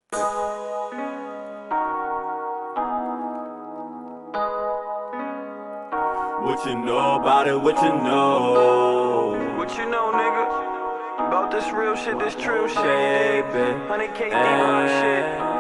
What you know about it, what you know? What you know, nigga? About this real shit, this true shit. Baby, 100K deep on shit.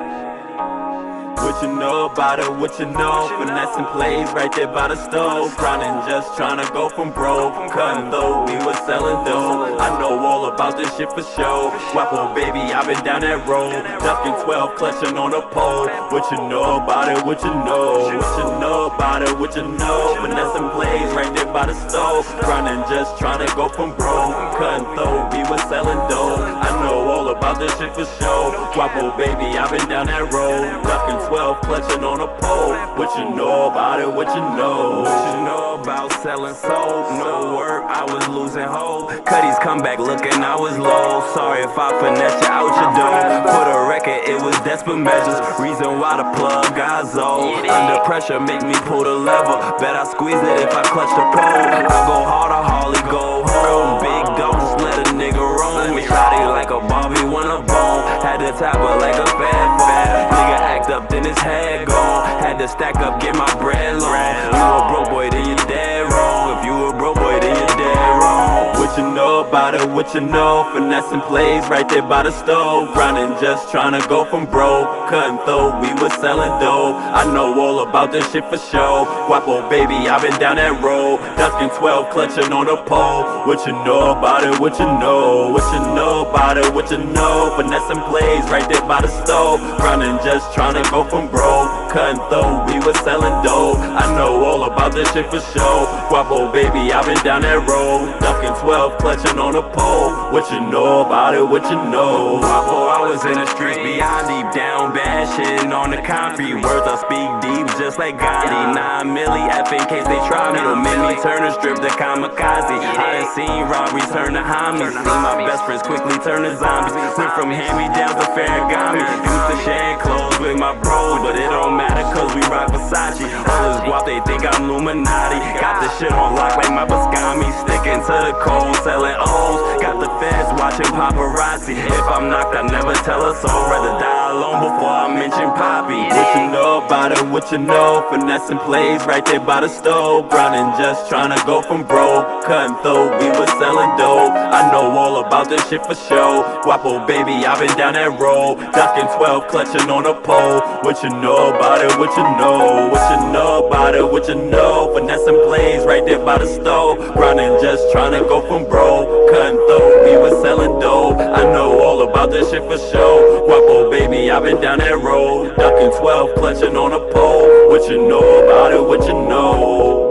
what you know about it, what you know? Finessing plays right there by the stove. Grinding, just trying to go from broke. Cutting though, we was selling dough. I know all about this shit for sure. Wapo baby, I've been down that road. Ducking 12, clutching on a pole. What you know about it, what you know? What you know about it, what you know? Finessing plays right there by the stove. Grinding, just trying to go from broke. Cutting though, we was selling dough. I know all about this shit for sure. Wapo baby, I've been down that road. Ducking 12, clutching on a pole. What you know about it, what you know? What you know about selling soul? No work, I was losing hope. Cuddy's come back looking, I was low. Sorry if I finesse you out your door. For the record, it was desperate measures. Reason why the plug got old. Under pressure, make me pull the lever. Bet I squeeze it if I clutch the pole. I go harder, Harley, go home. Big dog, just let a nigga roam. Me shotty like a Barbie, want a bone. Had to tap her like a fat. Nigga act up, then his head gone. Had to stack up, get my bread long. You a broke boy, then you dead wrong. If you a broke boy, then you dead wrong. What you know about it, what you know? Finessing plays right there by the stove. Grinding, just trying to go from broke. Cutting though, we was selling dough. I know all about this shit for sure. Wapo baby, I've been down that road. Ducking 12, clutching on a pole. What you know about it, what you know? What you know about it, what you know? Finessing plays right there by the stove. Grinding, just trying to go from broke. Cutting though, we was selling dough. I know all about this shit for sure. Wapo baby, I've been down that road. Ducking 12, clutching on a pole. What you know about it, what you know? Wapo, I was in the streets beyond deep down, bashing on the concrete. Words I speak deep, just like Gandhi. 9 milli F in case they try me. Don't make me turn a strip to kamikaze. I done seen robberies turn to homies. Seen my best friends quickly turn to zombies. Went from hand-me-downs to Ferragamo. Used to share clothes with my bros, but it don't matter cause we rock Versace. All this guap, they think I'm Illuminati. Got this shit on lock like my Bascami. Sticking to the cold, selling O's. Got the feds watching paparazzi. If I'm knocked, I never tell a soul. Rather die alone before I mention Poppy. What you know about it, what you know? Finessing plays right there by the stove. Grinding, just trying to go from broke. Cutting though, we was selling dough. I know all about this shit for sure. Wapo baby, I've been down that road. Ducking 12, clutching on a pole. What you know about it, what you know? What you know about it, what you know? Finessing plays right there by the stove. Grinding, just trying to go from broke. Cutting though, we was selling dough. I know all about this shit for sure. Wapo baby, I've been down that road. Ducking 12, clutching on a pole. What you know about it, what you know?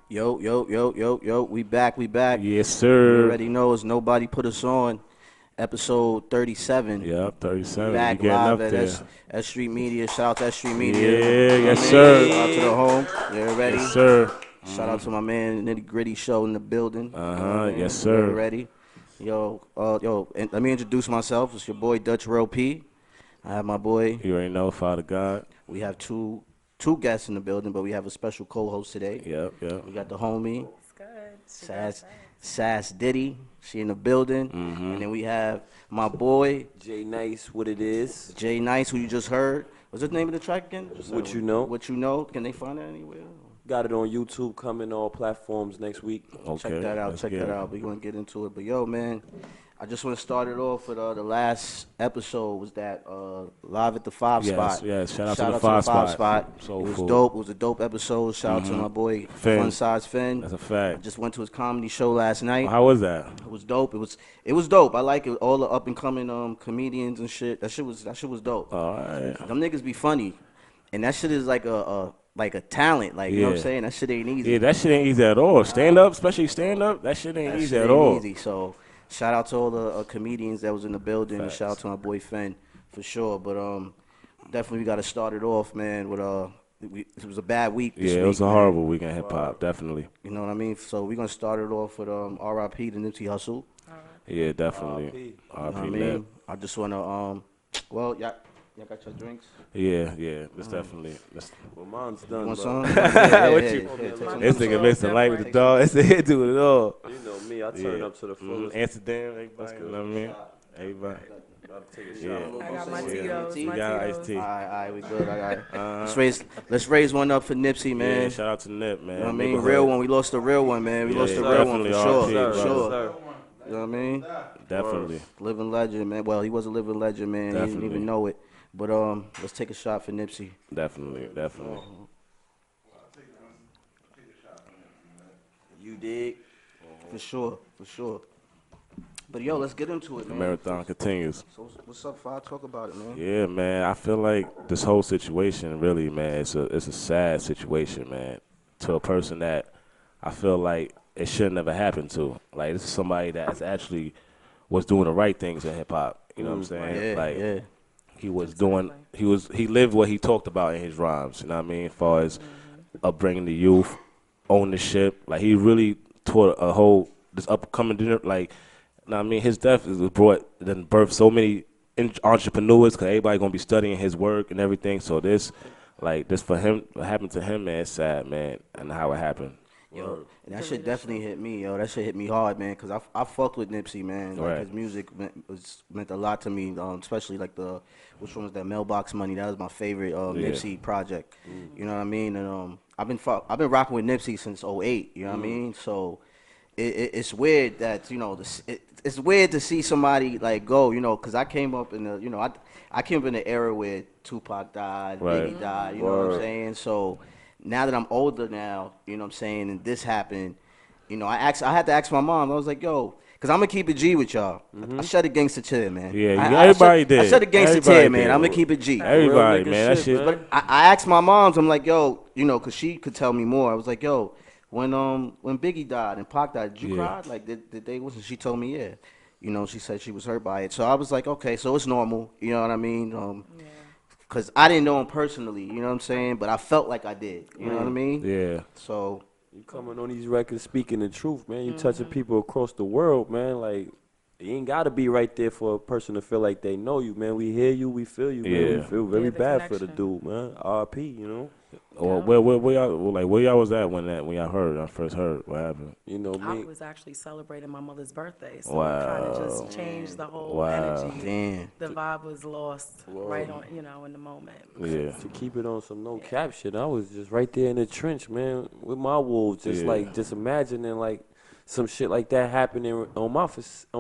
Yo, we back. Yes, sir. You already know it's Nobody Put Us On, episode 37. Yep, 37. Back You getting live up at there. S.STREET Media. Shout out to S.STREET Media. Yeah, yes, Man, sir. Shout out to the home. You ready? Yes, sir. Shout out to my man Nitty Gritty Show in the building. Yes, sir. You ready? Yo, and let me introduce myself. It's your boy Dutch Real P. I have my boy. You already know, Father God. We have two guests in the building, but we have a special co-host today. Yep. We got the homie. It's good. Sass Diddy, she in the building. And then we have my boy Jay Nice, what it is. Jay Nice, who you just heard. What's the name of the track again? What You Know. What You Know. Can they find that anywhere? Got it on YouTube, coming all platforms next week. Okay. Check that out. let's Check get that it. out. We're gonna get into it. But yo, man, I just want to start it off with the last episode was that live at the Five Spot. Yes. Shout out to the Five Spot. It Soul was food. dope. It was a dope episode. Shout out to my boy Finn. Fun Size Finn. That's a I fact. just went to his comedy show last night. How was that? It was dope. It was dope. I like it. All the up and coming comedians and shit. That shit was dope. All right. Them niggas be funny, and that shit is like a talent. Like you know what I'm Yeah. saying. That shit ain't easy. Yeah, that shit ain't easy at all. Stand up, especially stand up, that shit ain't That easy shit at ain't all. easy. So shout out to all the comedians that was in the building. And Facts. shout out to my boy Finn for sure. But definitely we got to start it off, man. With it was a bad week. This Yeah, week, it was a man. horrible week in hip hop, definitely. You know what I mean? So we're gonna start it off with R.I.P. to Nipsey Hussle. Yeah, definitely. You know what I RP mean? I just wanna Y'all got your drinks? Yeah, it's definitely. Well, mine's You done, want bro. some? What you? Take some. This nigga mixed the light with the dog. It's the head to it all. You know me, I turn up to the fullest. Amsterdam, everybody. You know what I mean? Everybody. About to take a Yeah. shot. I got my Yeah. Tito's. We My got Tito's. iced tea. All right, we good. All right. Let's raise one up for Nipsey, man. Yeah, shout out to Nip, man. You know what I mean? Neighborhood. Real one. We lost the real one, man. We Yeah, lost the yeah, real one for definitely sure. RP, For brother. sure. Sir. You know what I mean? Definitely. Living legend, man. Well, he was a living legend, man. He didn't Definitely. even know it. But let's take a shot for Nipsey. Definitely. You dig? For sure. But yo, let's get into it, The man. marathon continues. So what's up, Fi? Talk about it, man. Yeah, man. I feel like this whole situation, really, man, it's a sad situation, man. To a person that I feel like it should never happen to. Like, this is somebody that's actually was doing the right things in hip hop. You know what I'm saying? Yeah. He was doing. He lived what he talked about in his rhymes. You know what I mean? As far as upbringing the youth, ownership. Like, he really taught a whole this upcoming like. You know what I mean? His death is then birthed so many entrepreneurs because everybody gonna be studying his work and everything. So this for him, what happened to him, man, it's sad, man, and how it happened. Yo, and that shit definitely hit me, yo. That shit hit me hard, man, because I fucked with Nipsey, man. Like, Right. his music meant a lot to me, especially like which one was that, Mailbox Money? That was my favorite Nipsey project. You know what I mean? And I've been rocking with Nipsey since '08. You know what I mean? So it's weird that, you know, it's weird to see somebody like go, you know, because I came up in I came up in the era where Tupac died, Right. Biggie died. You know what I'm saying? So now that I'm older now, you know what I'm saying, and this happened, you know, I had to ask my mom. I was like, yo, because I'm going to keep it G with y'all. I shut a gangster tear, man. Yeah, everybody did. I shut a gangster Everybody tear, man. did. I'm going to keep it G. Everybody, Real nigga man. That shit, shit. man. But I asked my moms, I'm like, yo, you know, because she could tell me more. I was like, yo, when Biggie died and Pac died, did you cry? Like, did they wasn't? She told me, yeah. You know, she said she was hurt by it. So I was like, okay, so it's normal. You know what I mean? Because I didn't know him personally, you know what I'm saying? But I felt like I did. You know what I mean? Yeah. So, You coming on these records speaking the truth, man. You touching people across the world, man. Like, you ain't got to be right there for a person to feel like they know you, man. We hear you, we feel you, man. Yeah. We feel very the bad for the connection. dude, man. RP, you know. Or where y'all was at when y'all first heard what happened? You know I me. was actually celebrating my mother's birthday, so Wow. it kind of just changed the whole Wow. energy. damn. The vibe was lost right on, you know, in the moment. Yeah. To keep it on some no cap shit, I was just right there in the trench, man, with my wolves, just imagining like some shit like that happening on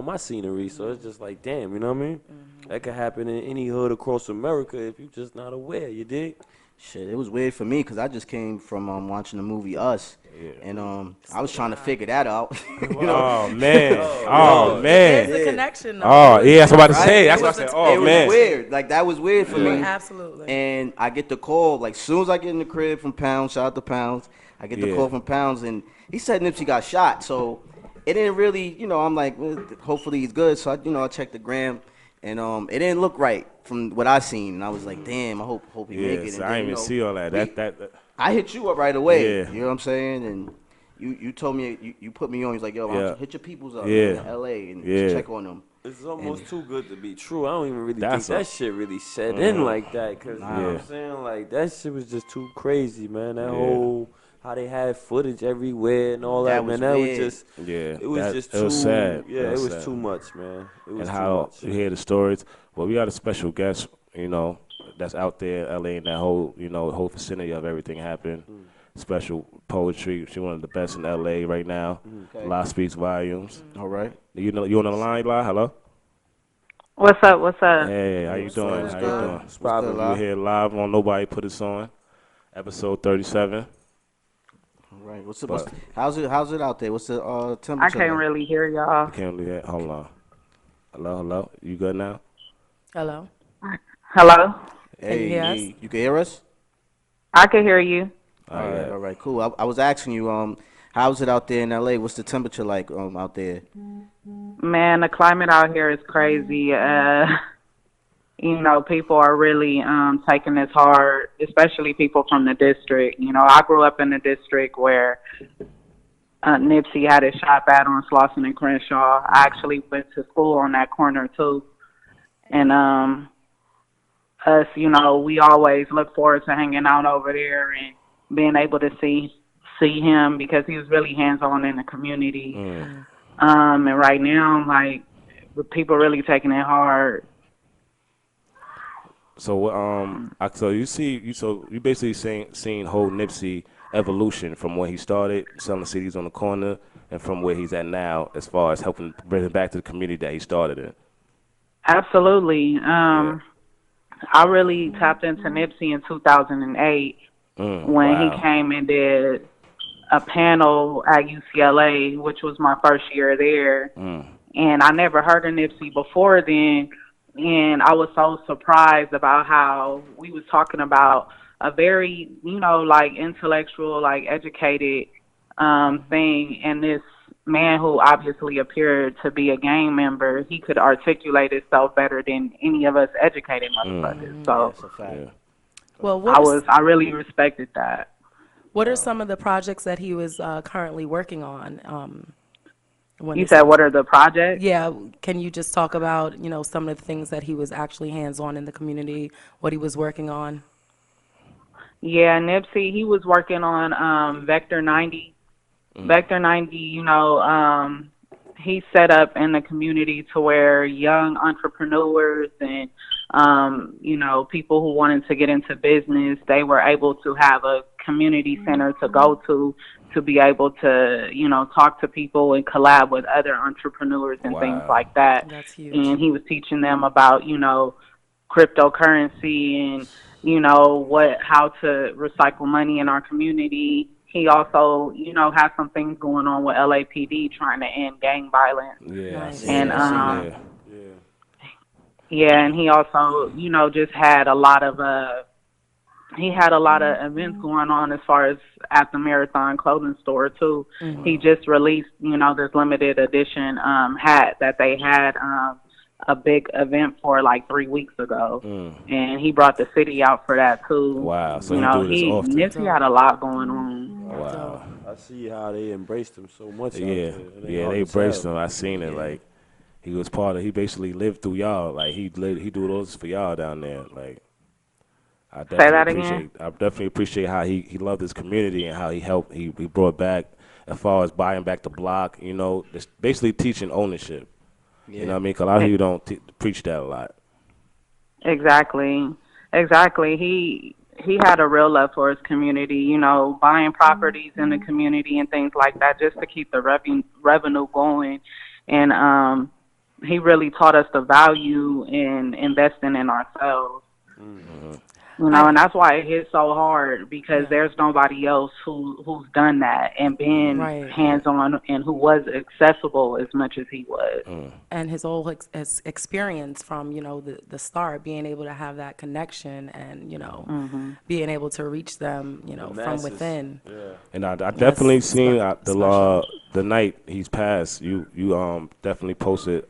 my scenery. So it's just like, damn, you know what I mean? That could happen in any hood across America if you're just not aware. You dig? Shit, it was weird for me because I just came from watching the movie Us, and I was trying to figure that out. You know? Oh man. Oh man. There's a connection, though. Oh yeah. That's what I'm about to Right? say. That's It what I was said. a- Oh It was man. weird. Like, that was weird for me. Absolutely. And I get the call, like, soon as I get in the crib from Pounds, shout out to Pounds, I get the Yeah. call from Pounds, and he said Nipsey got shot. So it didn't really, you know, I'm like, well, hopefully he's good. So I checked the gram, and it didn't look right from what I seen. And I was like, damn, I hope he make it. Yes. And I then, didn't you even know, see all that. That. I hit you up right away. Yeah. You know what I'm saying? And you told me, you put me on. He's like, yo, why don't Yeah. you hit your peoples up Yeah. in L.A. and Yeah. check on them. It's almost too good to be true. I don't even really That's think a- that shit really set in like that. Cause you know what Yeah. I'm saying? Like, that shit was just too crazy, man. That Yeah. whole, how they had footage everywhere and all that, That was man. That weird. was just, Yeah. it was just too, It was sad. yeah, it was sad. too much, man. It was And too how much. you hear the stories. Well, we got a special guest, you know, that's out there, LA, and that whole, you know, whole vicinity of everything happened. Special poetry. She one of the best in LA right now. Okay. La speaks volumes. All right. You know, you on the line, La? Hello. What's up? What's up? Hey, how you doing? How you doing? What's good, We're here live on Nobody Put Us On, episode 37. All right. How's it out there? What's the I temperature? can't like? really hear y'all. Can't believe that. Hold on. Hello. You good now? Hello. Hello? Can you hear us? You can hear us? I can hear you. All right, cool. I was asking you, how's it out there in LA? What's the temperature like out there? Man, the climate out here is crazy. You know, people are really taking this hard, especially people from the district. You know, I grew up in the district where Nipsey had his shop at on Slauson and Crenshaw. I actually went to school on that corner, too. And us, we always look forward to hanging out over there and being able to see him because he was really hands on in the community. And right now, like, people really taking it hard. So so you basically seen whole Nipsey evolution from when he started selling CDs on the corner and from where he's at now, as far as helping bring it back to the community that he started in. Absolutely. I really tapped into Nipsey in 2008 when he came and did a panel at UCLA, which was my first year there. And I never heard of Nipsey before then. And I was so surprised about how we was talking about a very, like intellectual, like educated thing. And this man who obviously appeared to be a gang member, he could articulate himself better than any of us educated motherfuckers. So That's a fact. Well, I really respected that. what are some of the projects that he was currently working on? You said, what are the projects? Yeah, can you just talk about, some of the things that he was actually hands-on in the community, what he was working on? Yeah, Nipsey, he was working on Vector 90. Vector 90, he set up in the community to where young entrepreneurs and, people who wanted to get into business, they were able to have a community center to go to be able to, talk to people and collab with other entrepreneurs and things like that. That's huge. And he was teaching them about, cryptocurrency and, how to recycle money in our community. He also, had some things going on with LAPD trying to end gang violence. Yeah. Nice. And and he also, just had a lot of events going on as far as at the Marathon clothing store too. He just released, this limited edition hat that they had a big event for like 3 weeks ago, and he brought the city out for that too. Wow, so Nipsey had a lot going on. Wow, I see how they embraced him so much. Yeah, they embraced him. I seen it. Like he was he basically lived through y'all. Like he do those for y'all down there. Like I definitely appreciate how he loved his community and how he helped. He brought back as far as buying back the block. Just basically teaching ownership. Yeah. You know what I mean? 'Cause a lot of you don't preach that a lot. Exactly. He had a real love for his community, buying properties in the community and things like that just to keep the revenue going. And he really taught us the value in investing in ourselves. And that's why it hits so hard because there's nobody else who's done that and been hands-on and who was accessible as much as he was. And his whole experience from, the start, being able to have that connection and, being able to reach them, from within. Yeah. And I definitely seen the night he's passed, you definitely posted,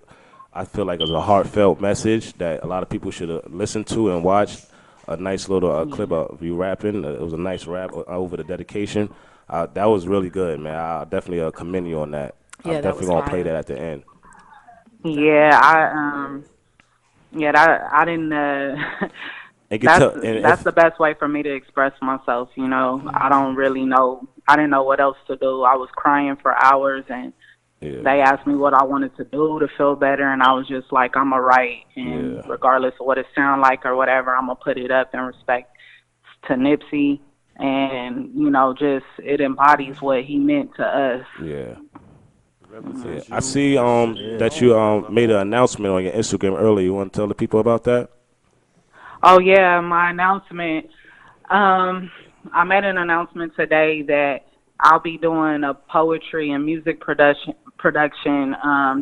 I feel like it was a heartfelt message that a lot of people should listen to and watch. A nice little clip of you rapping. It was a nice rap over the dedication. That was really good, man. I'll definitely commend you on that. Yeah, I'm definitely going to play that at the end. Yeah, I didn't. That's the best way for me to express myself. I don't really know. I didn't know what else to do. I was crying for hours, and they asked me what I wanted to do to feel better, and I was just like, I'm going to write, and regardless of what it sound like or whatever, I'm going to put it up in respect to Nipsey, and, just it embodies what he meant to us. Yeah. I see that you made an announcement on your Instagram earlier. You want to tell the people about that? Oh, yeah, my announcement. I made an announcement today that I'll be doing a poetry and music production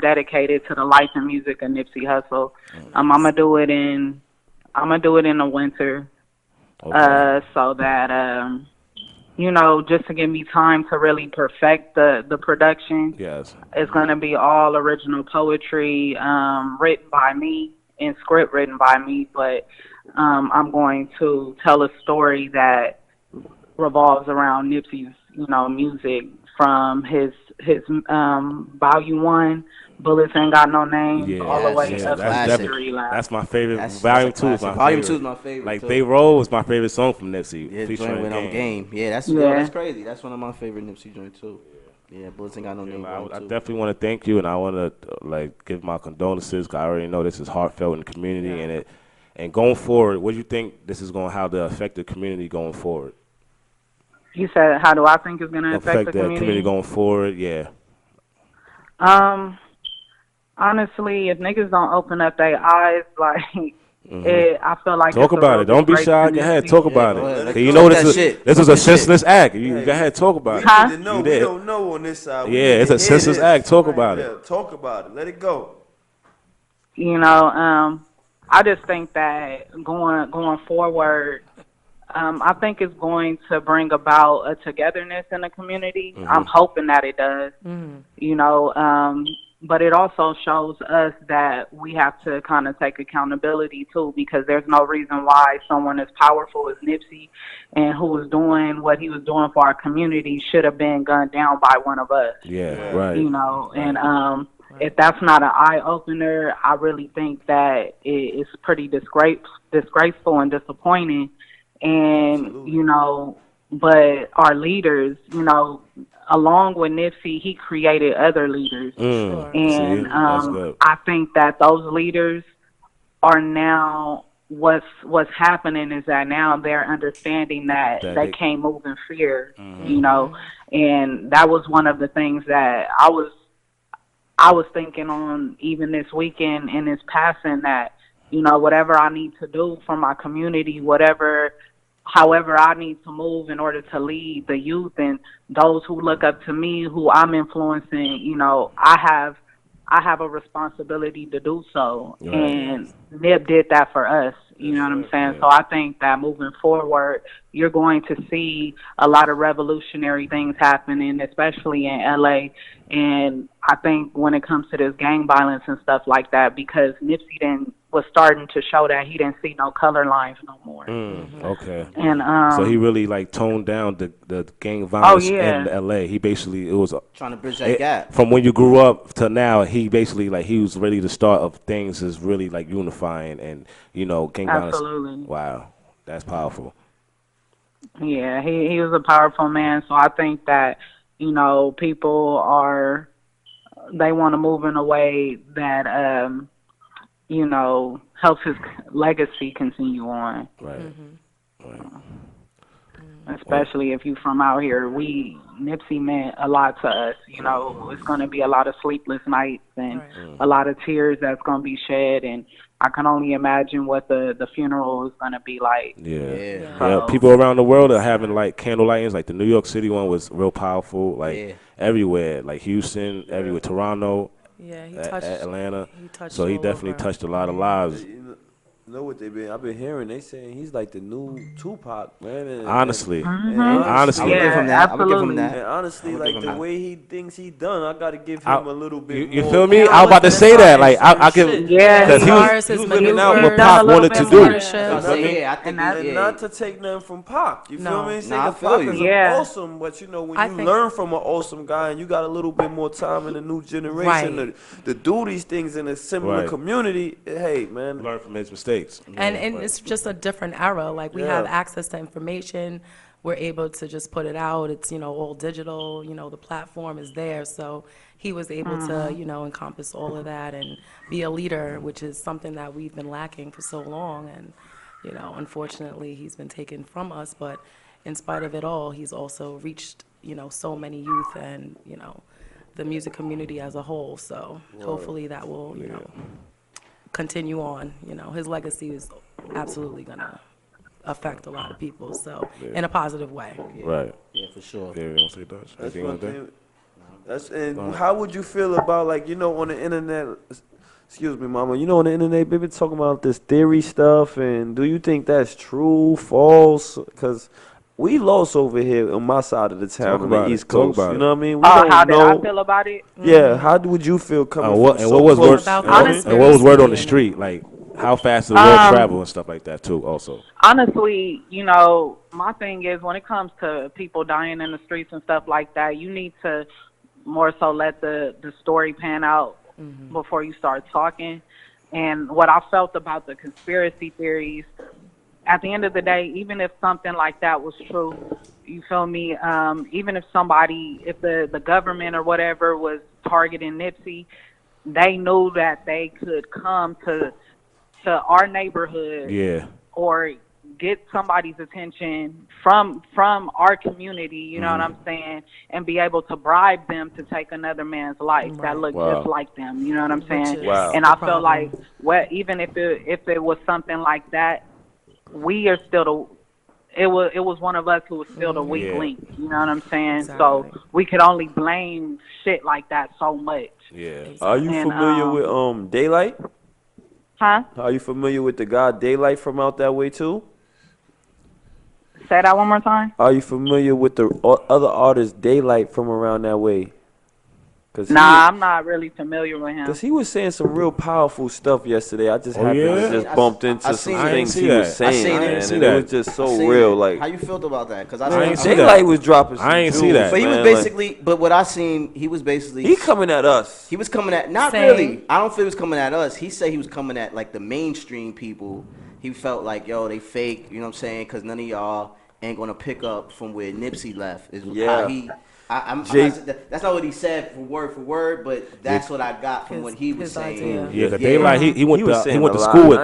dedicated to the life and music of Nipsey Hussle. I'm gonna do it in the winter, so that just to give me time to really perfect the production. Yes, it's gonna be all original poetry, written by me and script written by me, but I'm going to tell a story that revolves around Nipsey's music from his volume 1, Bullets Ain't Got No Names, Yeah, all the way That's a up to classic. Victory Lap. that's my favorite. That's Volume a 2 is classic. my Volume favorite. 2 is my favorite Like too. They Roll was my favorite song from Nipsey. Yeah, featuring joint with Game. Game. Yeah, that's Yeah. that's crazy. That's one of my favorite Nipsey joints too. Yeah, Bullets Ain't Got No Name. I definitely want to thank you, and I want to like give my condolences. 'Cause I already know this is heartfelt in the community, and going forward, what do you think this is going to how to affect the community going forward? You said, how do I think it's going to affect the community going forward? Yeah. Honestly, if niggas don't open up their eyes, like, I feel like Talk it's a about real it. Don't be disgrace shy. to Go ahead. Nipsey. Talk about go it. ahead. 'Cause you know Talk that shit. this was Talk a that senseless shit. act. You go ahead. Talk about We it. Huh? need to know. You We did. don't know on this side. We Yeah, need it's to a hear senseless this. act. Talk about Yeah, it. talk about it. Let it go. You know, I just think that going forward, I think it's going to bring about a togetherness in the community. I'm hoping that it does. You know, but it also shows us that we have to kind of take accountability too, because there's no reason why someone as powerful as Nipsey and who was doing what he was doing for our community should have been gunned down by one of us. Yeah, right. You know, and if that's not an eye opener, I really think that it's pretty disgraceful and disappointing. And Absolutely. you know, but our leaders, you know, along with Nipsey, he created other leaders, and See, that's good. I think that those leaders are now what's happening is that now they're understanding that they can't move in fear, you know, and that was one of the things that I was thinking on even this weekend in this passing, that, you know, whatever I need to do for my community, however I need to move in order to lead the youth and those who look up to me, who I'm influencing, you know, I have a responsibility to do so. Right. And Nip did that for us. You know what I'm saying? So I think that moving forward, you're going to see a lot of revolutionary things happening, especially in LA. And I think when it comes to this gang violence and stuff like that, because Nipsey was starting to show that he didn't see no color lines no more. Okay. And so he really like toned down the gang violence in LA. He basically Trying to bridge that gap. From when you grew up to now. He basically like he was really the start of things is really like unifying and, you know, gang violence. Wow, that's powerful. Yeah, he was a powerful man. So I think that, you know, people they want to move in a way that you know, helps his legacy continue on. Right. Especially if you from out here, Nipsey meant a lot to us. You know, it's going to be a lot of sleepless nights and a lot of tears that's going to be shed, and I can only imagine what the funeral is going to be like. Yeah. People around the world are having like candle lightings. Like the New York City one was real powerful. Like everywhere, like Houston, everywhere, Toronto. Yeah, he touched Atlanta. He touched so he definitely touched a lot of lives. You know what I've been hearing. They saying he's like the new Tupac, man. Honestly, honestly, I would give him that. I would give him that. And honestly, like the way he thinks he done, I gotta give him a little bit. You more feel me? I was about to say that. Like I give, because he was living out what Pac wanted to do. And not to take nothing from Pac. You feel me? I feel you. Pac is awesome, but you know when you learn from an awesome guy and you got a little bit more time in the new generation to do these things in a similar community, hey man, learn from his mistakes. And it's just a different era. Like we have access to information. We're able to just put it out. It's, you know, all digital. You know, the platform is there. So he was able to, you know, encompass all of that and be a leader, which is something that we've been lacking for so long. And, you know, unfortunately, he's been taken from us. But in spite of it all, he's also reached, you know, so many youth and, you know, the music community as a whole. So hopefully that will, you know, continue on. You know, his legacy is absolutely gonna affect a lot of people, so in a positive way. Right. Yeah, for sure. Yeah, you want to say that? That's one thing. And how would you feel about, like, you know, on the internet, excuse me, mama, you know, on the internet, they've been talking about this theory stuff, and do you think that's true, false? Because we lost over here on my side of the town on the East Coast. You know what I mean? We don't how know. did I feel about it? Yeah, how would you feel coming from and what was close? and what was word on the street? Like, how fast did the word travel and stuff like that, too, also? Honestly, you know, my thing is when it comes to people dying in the streets and stuff like that, you need to more so let the story pan out before you start talking. And what I felt about the conspiracy theories, at the end of the day, even if something like that was true, you feel me? Even if the government or whatever was targeting Nipsey, they knew that they could come to our neighborhood or get somebody's attention from our community, you know what I'm saying, and be able to bribe them to take another man's life that looked just like them, you know what I'm saying? And I feel like even if it was something like that, we are still it was one of us who was still the weak link, you know what I'm saying? Exactly. So we could only blame shit like that so much. Yeah. Are you familiar with Daylight? Huh? Are you familiar with the guy Daylight from out that way too? Say that one more time. Are you familiar with the other artist Daylight from around that way? I'm not really familiar with him. Because he was saying some real powerful stuff yesterday. I just happened to just bumped into some things he was saying, and it was just so real. Like, how you felt about that? Because Daylight was dropping some I ain't see that. But he was basically, but what I seen, he was basically. He coming at us. He was coming at, not really. I don't feel he was coming at us. He said he was coming at, like, the mainstream people. He felt like, yo, they fake, you know what I'm saying? Because none of y'all ain't going to pick up from where Nipsey left. Is how he... that's not what he said for word, but that's what I got from what he was saying. Yeah, the Daylight, he went to school with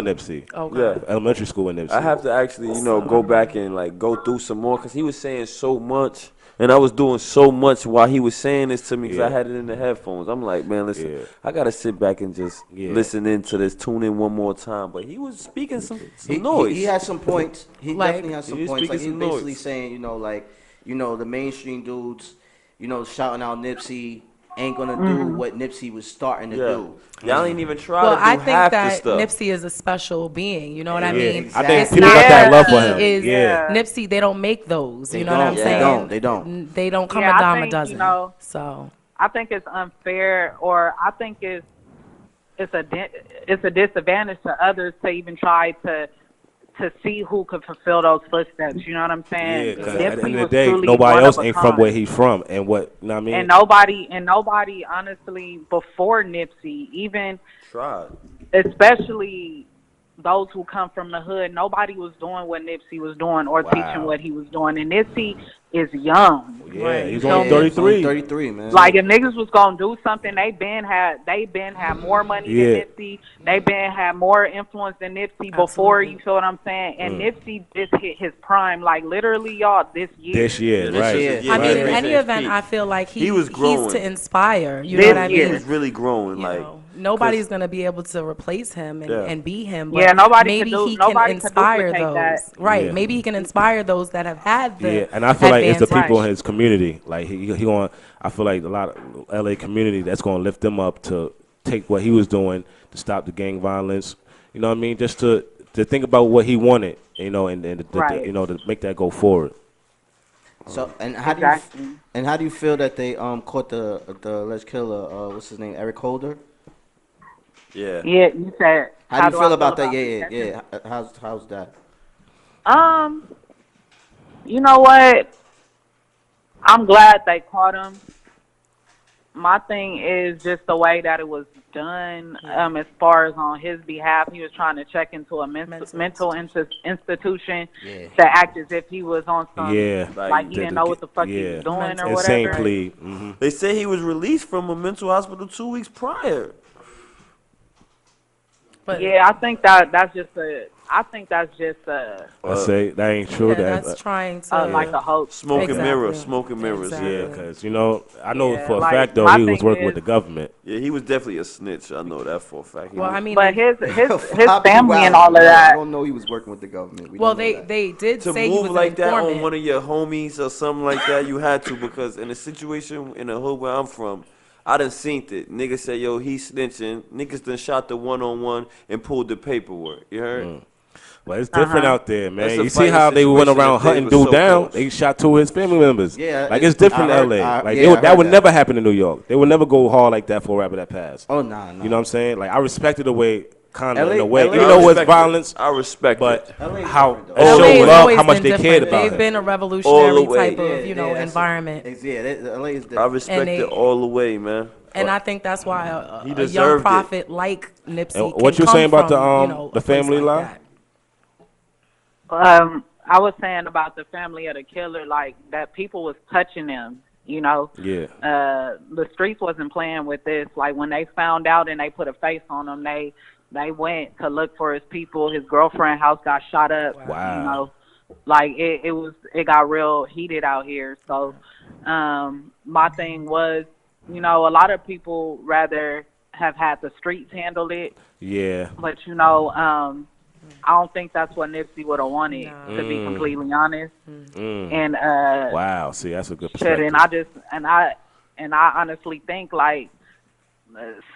Nipsey. Okay. Yeah, elementary school with Nipsey. I have to actually, go back and like go through some more because he was saying so much, and I was doing so much while he was saying this to me because I had it in the headphones. I'm like, man, listen, I gotta sit back and just listen into this, tune in one more time. But he was speaking some noise. He had some points. He definitely had some points. Like he was basically saying, the mainstream dudes, shouting out Nipsey ain't gonna do what Nipsey was starting to do. Y'all ain't even try to do half the stuff. Well, I think that Nipsey is a special being. You know what I mean? Exactly. I think people got that love for him. Nipsey, they don't make those. You know what I'm saying? They don't. They don't come a dime a dozen. So I think it's unfair, or I think it's a disadvantage to others to even try to see who could fulfill those footsteps, you know what I'm saying? Yeah, because at the end of the day, nobody else ain't from where he's from, and what, you know what I mean? And nobody, honestly, before Nipsey, even tried, especially those who come from the hood, nobody was doing what Nipsey was doing or teaching what he was doing. And Nipsey is young. Yeah, he's only 33. 33, man. Like, if niggas was gonna do something, they been had more money than Nipsey. They been had more influence than Nipsey before. You feel what I'm saying? And Nipsey just hit his prime, like literally, y'all, this year. This year, right? I mean, in any event, I feel like he was growing. He's to inspire. You know what I mean? He was really growing, nobody's gonna be able to replace him and be him. But maybe he can inspire those. Right? Yeah. Maybe he can inspire those that have had the. Yeah, and I feel like it's the people in his community. Like he going. I feel like a lot of LA community that's gonna lift them up to take what he was doing to stop the gang violence. You know what I mean? Just to think about what he wanted. And to make that go forward. So how do you feel that they caught the alleged killer? What's his name? Eric Holder. Yeah. Yeah, you said. How do you feel about that? Yeah. How's that? You know what? I'm glad they caught him. My thing is just the way that it was done. As far as on his behalf, he was trying to check into a mental institution to act as if he was on some like he didn't know what the fuck he was doing or whatever. Plea. They say he was released from a mental hospital 2 weeks prior. But I think that's just a. I say that ain't true. That's trying to like a hoax. Smoke and mirrors. Exactly. Yeah, because I know for a fact though he was working with the government. Yeah, he was definitely a snitch. I know that for a fact. But his family and all of that. I don't know he was working with the government. They did to say move he was like an that informant. on one of your homies or something like that. You had to, because in a situation in the hood where I'm from, I done seen it. Niggas say, yo, he snitching. Niggas done shot the one-on-one and pulled the paperwork. You heard? Well, it's different out there, man. You see how they went around hunting dude down? They shot 2 of his family members. Yeah, like it's different in LA. That would never happen in New York. They would never go hard like that for a rapper that passed. Oh, nah. You know what I'm saying? Like I respected the way, kind of in a way, even though it's violence. I respect but it. How it LA showed love, how much they cared about. They've been a revolutionary type of environment. LA is different. I respect it all the way, man. And I think that's why He a young deserved it. prophet like Nipsey And can what you come saying about from, the a place family like line? that. I was saying about the family of the killer, like that people was touching them. Yeah. The streets wasn't playing with this. Like when they found out and they put a face on him, they went to look for his people. His girlfriend's house got shot up. Wow. Like it got real heated out here. So my thing was, a lot of people rather have had the streets handle it. Yeah. But I don't think that's what Nipsey would have wanted, to be completely honest. And Wow. See, that's a good shit, perspective. and I honestly think like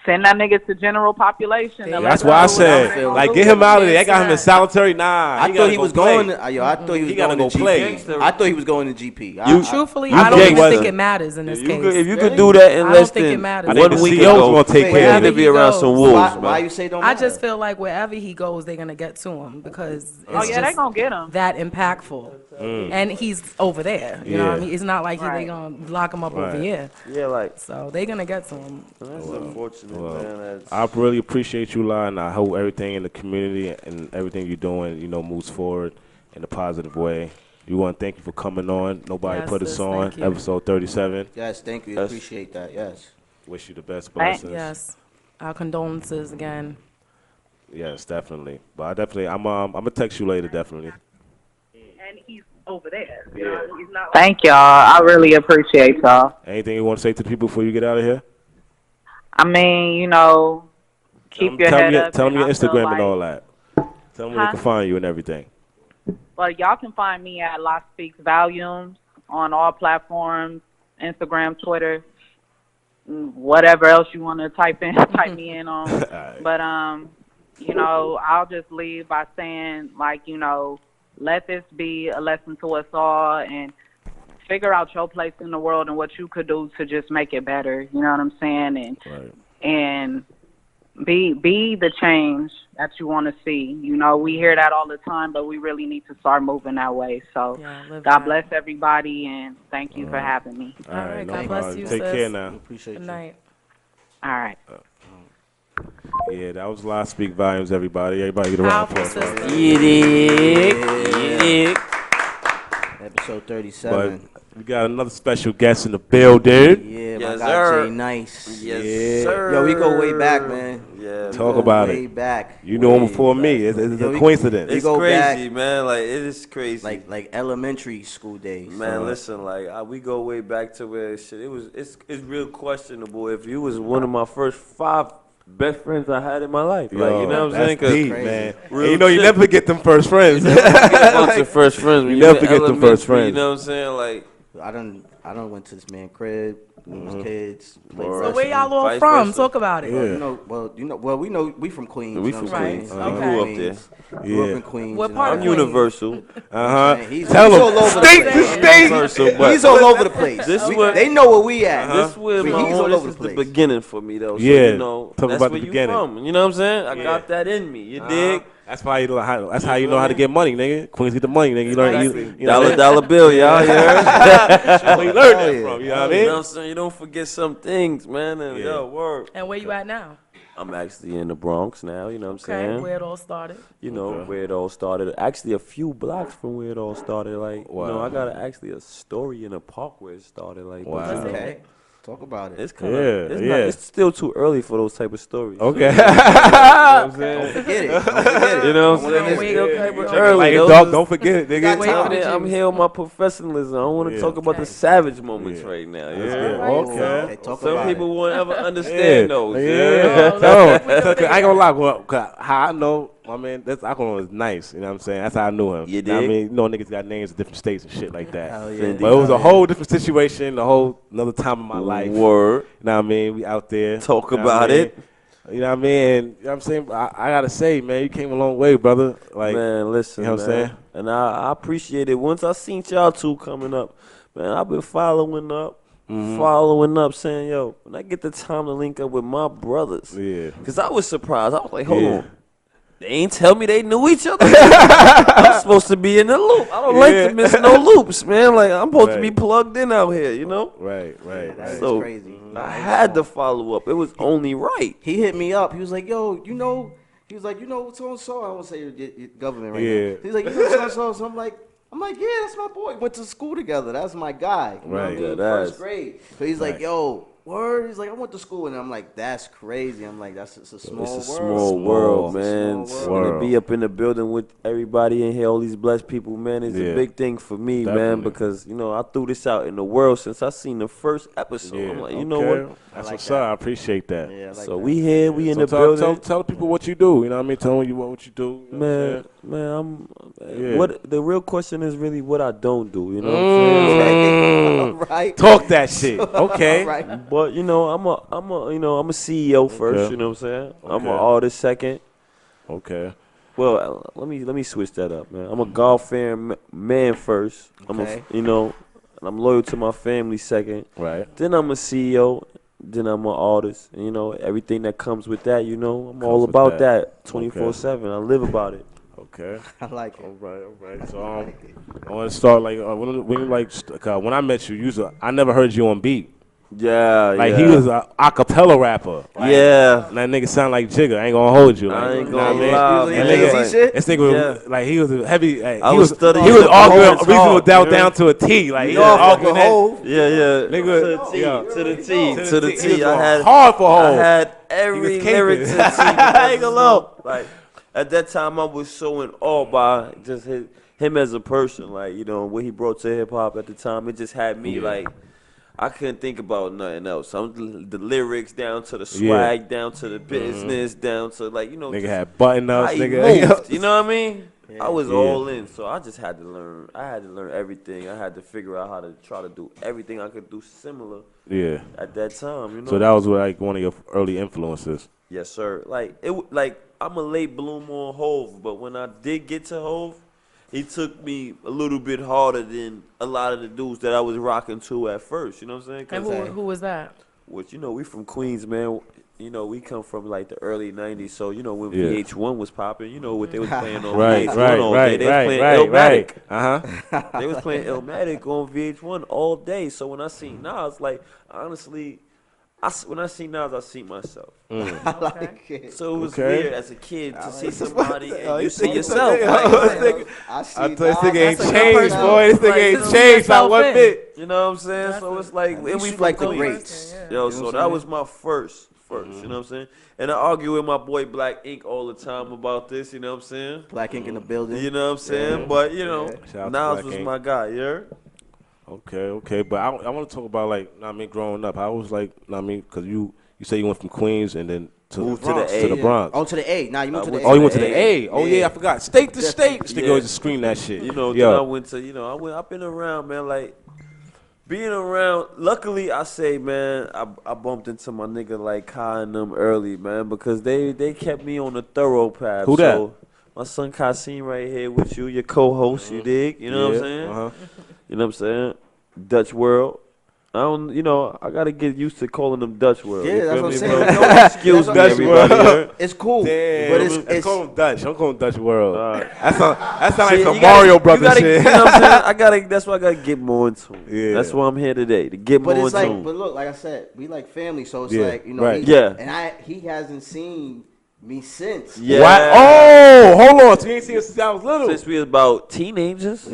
send that nigga to general population. And That's let why I them do whatever said, they gonna like, do get with him out of there. Yes, They got him in sir. solitary. Nah, I thought he was going. I thought he was He gotta going go to play. GP. I thought he was going to GP. Truthfully, I I don't think even think wasn't. it matters in this If case. you could do that in I less don't think it than matters. I 1 think the week CO's ago, gonna take Wherever care he of need it. to be around some wolves, Why man. you say don't I matter? just feel like wherever he goes, they're gonna get to him because it's Oh yeah, they just gonna get him. that impactful. And he's over there. You know what I Yeah. mean? It's not like they Right. gonna lock him up over Right. here. Yeah, like, So they're gonna get to him. that's unfortunate, man. That's, I really appreciate you, Lon. I hope everything in the community and everything you're doing, moves forward in a positive way. We want to thank you for coming on. Nobody Yes, put us sis, on. thank you. Episode 37. Yes, thank you. Yes. Appreciate that. Yes. Wish you the best Thank- blessings. Yes. Our condolences again. Yes, definitely. But I'm gonna text you later, definitely. And he's over there. He's not. Thank y'all. I really appreciate y'all. Anything you want to say to the people before you get out of here? I mean, keep your tell head them up. tell them your I feel Instagram like, and all that. Tell them where they can find you and everything. Well, y'all can find me at La Speaks Volumes on all platforms, Instagram, Twitter, whatever else you want to type me in on. Right. But I'll just leave by saying, like, let this be a lesson to us all, and figure out your place in the world and what you could do to just make it better. You know what I'm saying? And be the change that you want to see. We hear that all the time, but we really need to start moving that way. So God bless everybody, and thank you for having me. All right, no God bless problem. you, Take sis. care now. Appreciate Good you. night. All right. Yeah, that was Live Speak Volumes, everybody. Everybody get a round of Powerful applause. sister. Episode 37. But we got another special guest in the building. Yeah, my Yes, guy sir. Jay Nice. yes, Yeah. sir. Yo, we go way back, man. Yeah, Talk man. about way it. back. You knew him Way before back. me. It's Yo, a we- coincidence. we It's go crazy, back, man. Like, it is crazy. like elementary school days. Man, listen, like we go way back to where shit. It's real questionable if you was one of my first 5 best friends I had in my life. Like, you know what I'm saying? That's deep, Crazy. man. Real And you shit. never forget them first friends. Bunch of first friends. When You never in forget them first elementary, friends. You know what I'm saying? Like, I done went to this man crib, his kids. Played Word. So wrestling. where y'all all Vice from? versa. Talk about it. Yeah. We know we from Queens. We you know from what I'm Queens. saying? Okay. Grew up there. Grew Yeah. up in Queens. What you part know of I'm what Queens? universal. He's Tell all him. over the State place. to state. Universal, but He's all over the place. This We- what- they know where we at. This where He's my all home. over This the is the place. beginning for me though. So, Yeah. you know, Talk that's about where the you beginning. from. You know what I'm saying? I Yeah. got that in me. You dig? That's how you know how to get money, nigga. Queens get the money, nigga. You learn Exactly. you know Dollar bill, y'all. You heard? That's where you learn that from. You know what I You know mean? what I'm saying? You don't forget some things, man. And Yeah. yo, word. And where you at now? I'm actually in the Bronx now. You know what I'm Okay, saying? where it all started. You know where it all started. Actually, a few blocks from where it all started. Like, Wow. I got actually a story in a park where it started. Like, Wow. but, you know, Okay. Talk about it. it's kind of Yeah, yeah. It's still too early for those type of stories. Okay. You know what I'm saying? Forget it. Don't forget it. You know what I'm I wanna saying? It's wait. still Yeah. type of Yeah. early. Like, Those dog, is- don't forget it, nigga. got time. Wait, I'm here with my professionalism. I want to Yeah. talk about the Okay. savage moments Yeah. right now. Yeah. Yeah. Okay. Talk Some about people it. won't ever understand those. Yeah. Oh, No, let's see if we can I ain't gonna lie. Well, 'cause how I know, my man, that's alcohol is nice. You know what I'm saying? That's how I knew him. You know what I dig? mean, niggas got names in different states and shit like that. Hell yeah. But it was a whole different situation, a whole another time in my life. Word. You know what I mean? We out there. Talk you know what about I mean? it. You know what I mean? And, you know what I'm saying? I gotta say, man, you came a long way, brother. Like, Man, listen, you know what I'm man. saying? And I appreciate it. Once I seen y'all two coming up, man, I've been following up, saying, yo, when I get the time to link up with my brothers. Yeah. Because I was surprised. I was like, hold Yeah. on. They ain't tell me they knew each other. I'm supposed to be in the loop. I don't like to miss no loops, man. Like, I'm supposed to be plugged in out here, you know? Right. That's So, crazy. I had to follow up. It was only right. He hit me up. He was like, "Yo, you know," he was like, "You know, so and so." I won't say your government right now. He's like, "You know, so and so." So I'm like, "Yeah, that's my boy. Went to school together. That's my guy. You know what I mean? First grade." So he's like, "Yo, word." He's like, "I went to school," and I'm like, "That's crazy." I'm like, "It's a small world. It's a small world, man. Small world. And to be up in the building with everybody in here, all these blessed people, man, is a big thing for me, man, because, you know, I threw this out in the world since I seen the first episode. I'm like, you know what? That's what's up. I appreciate that. Yeah, I like So that. we here, we in the tell, building. Tell people what you do. You know what I mean? Tell you what you do. You know What the real question is really what I don't do. You know what I'm saying? Right. Talk that shit. Okay. Right. But you know, I'm a CEO first. You know what I'm saying? I'm an artist second. Okay. Well, let me switch that up, man. I'm a God fearing man first. Okay. And I'm loyal to my family second. Right. Then I'm a CEO. Then I'm an artist. And, you know, everything that comes with that. You know, I'm all about that 24/7. I live about it. Okay. I like it. All right. So I want to start like when I met you, I never heard you on beat. Yeah, Like he was a acapella rapper. Like, yeah. And that nigga sound like Jigga. I ain't gonna hold you. Like, I ain't you know what I gonna mean? lie, Usually man. lazy shit? This nigga was like he was a heavy. Like, I he was was studying he was the arguing performance reasonable hard, doubt you down to a T. Like he was Off arguing like a hove. Yeah. Nigga, To the T. To To the He was T. I going had hard for I home. had every was lyric to caping. the T. I ain't gonna lie. Like at that time, I was so in awe by just him as a person. Like, you know, what he brought to hip hop at the time. It just had me like. I couldn't think about nothing else. The lyrics down to the swag, down to the business, down to like, you know, Nigga had button ups. how he Nigga, moved, you know what I mean? Yeah. I was all in, so I just had to learn. I had to learn everything. I had to figure out how to try to do everything I could do similar Yeah. at that time, you know? So that was like one of your early influences. Yes, sir. Like I'm a late bloomer on Hove, but when I did get to Hove, he took me a little bit harder than a lot of the dudes that I was rocking to at first. You know what I'm saying? And who was that? Which, you know, we from Queens, man. You know, we come from like the early '90s. So, you know, when VH1 was popping, you know what they was playing on VH1 all day. They was playing Illmatic. They was playing Illmatic on VH1 all day. So when I seen Nas, like, honestly, when I see Nas, I see myself. I like it. So it was weird as a kid to see somebody and you see see yourself. I see. I thought this nigga ain't That's a good changed, person. boy. This nigga Like, ain't just changed not yourself one in. bit. You know what I'm saying? So it's like, and we shoot from like the Queens. greats. Yo, so that was my first. You know what I'm saying? And I argue with my boy Black Ink all the time about this, you know what I'm saying? Black ink in the building. You know what I'm saying? But, you know, Shout out to Nas Black was Ink. my guy, you heard? Okay. But I want to talk about, like, I mean, growing up. I was like, I mean, because you say you went from Queens and then Moved to the A. to the Bronx. On to the A. Nah, you moved to the A. Oh, you went to the A. A. Oh, yeah, I forgot. State to state. This nigga Yeah. always just scream that shit. You know, Yo. then I went to, you know, I've been around, man, like, being around, luckily, I say, man, I bumped into my nigga, like, Kai and them early, man, because they kept me on the thorough path. Who that? So, my son Kasim right here with you, your co-host, you dig? You know what I'm saying? You know what I'm saying? Dutch World. I gotta get used to calling them Dutch World. Yeah, you that's feel what I'm me, saying. bro? No, Excuse me, Dutch everybody. World. It's cool, Damn. but Let's it's call him Dutch. Don't call him Dutch World. That sound like See, some you Mario gotta- Brothers you gotta, shit. You know what I'm saying? That's why I gotta get more in tune. Yeah. That's why I'm here today, to get But more it's in like, tune. but look, like I said, we like family, so it's Yeah, like, you know, right. Yeah. and he hasn't seen me since. Yeah. What? Oh, hold on. So you ain't seen us since I was little. Since we was about teenagers.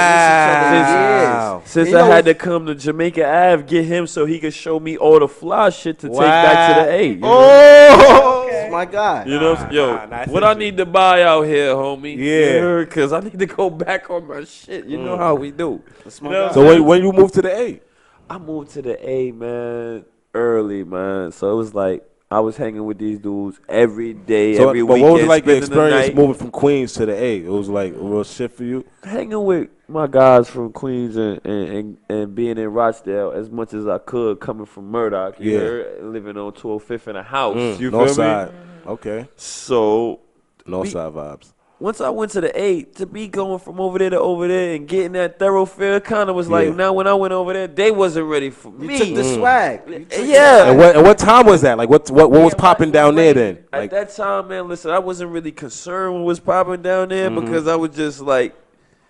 Wow. Since You I know, had to come to Jamaica Ave, get him so he could show me all the fly shit to take back to the A. You know? Oh. It's my guy. You know, yo, nah, what I need to buy out here, homie? Yeah. Because I need to go back on my shit. You know how we do. That's my You know guy. So when you moved to the A? I moved to the A, man, early, man. So it was like I was hanging with these dudes every day, So, every but weekend. what was like your spending the experience night. moving from Queens to the A? It was like a real shit for you. Hanging with my guys from Queens and being in Rochdale as much as I could, coming from Murdoch, you Yeah. heard, living on 205th in a house. You North feel side. me? Okay. So North side vibes. once I went to the A, to be going from over there to over there and getting that thoroughfare kind of was like, now when I went over there, they wasn't ready for me. You took the swag. Yeah. And what time was that? Like what was popping down there then? At Like, that time, man, listen, I wasn't really concerned with what's popping down there because I was just like,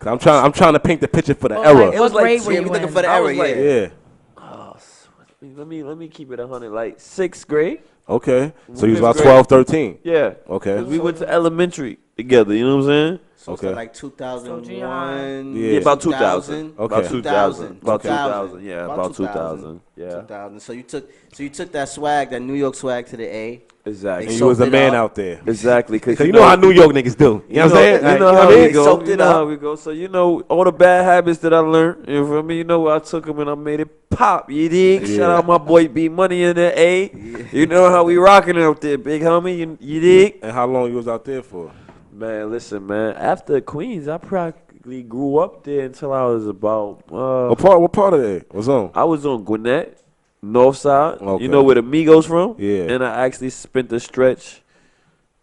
I'm trying to paint the picture for the Well, era. like, It was what like, grade were yeah, you we looking in? for the I era, was like- yeah. oh, let me keep it 100. Like 6th grade. Okay. So you was about Fifth 'twelve, 13. Yeah. Okay. 'Cause we went to elementary together. You know what I'm saying? So it's Okay. like 2001. Yeah, about 2000. Okay. About 2000. About 2000. 2000. Yeah, about 2000. Yeah. 2000. So you took that swag, that New York swag to the A. Exactly. And you was a soaked it man up. out there. Exactly. Cause you know how New York niggas do. You know what I'm saying? You know Like, how what I we mean? go. Soaked You it know up. how we go. So you know all the bad habits that I learned. You feel me? You know where I took them and I made it pop. You dig? Yeah. Shout out my boy B Money in the A. You know how we rocking out there, big homie. You dig? And how long you was out there for? Man, listen, man. After Queens, I practically grew up there until I was about. What part of it was on? I was on Gwinnett, North Side. Okay. You know where the Migos from? Yeah. And I actually spent the stretch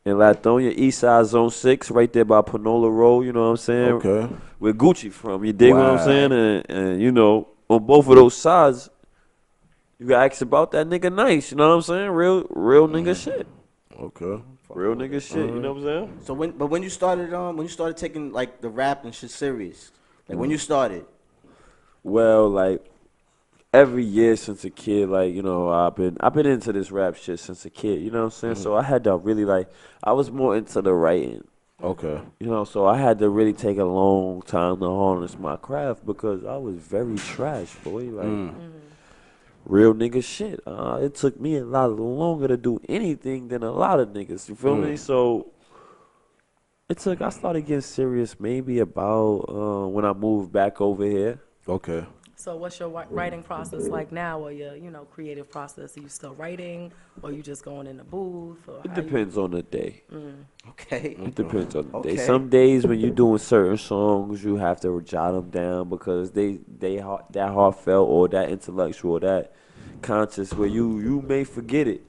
in Latonia, East Side, Zone 6, right there by Panola Road. You know what I'm saying? Okay. Where Gucci from. You dig what I'm Wow. saying? And you know, on both of those sides, you got asked about that nigga nice. You know what I'm saying? Real nigga shit. Okay. Real nigga shit. You know what I'm saying? So when you started taking like the rap and shit serious, like when you started. Well, like every year since a kid, like, you know, I've been into this rap shit since a kid, you know what I'm saying? So I had to really like I was more into the writing. Okay. You know, so I had to really take a long time to harness my craft because I was very trash, boy. Like real nigga shit. It took me a lot longer to do anything than a lot of niggas. You feel me? So I started getting serious maybe about when I moved back over here. Okay. So what's your writing process like now, or your, creative process? Are you still writing, or you just going in the booth? Or It depends on the day. Okay. It depends on the day. Okay. Some days when you're doing certain songs, you have to jot them down because they that heartfelt or that intellectual or that conscious where you may forget it.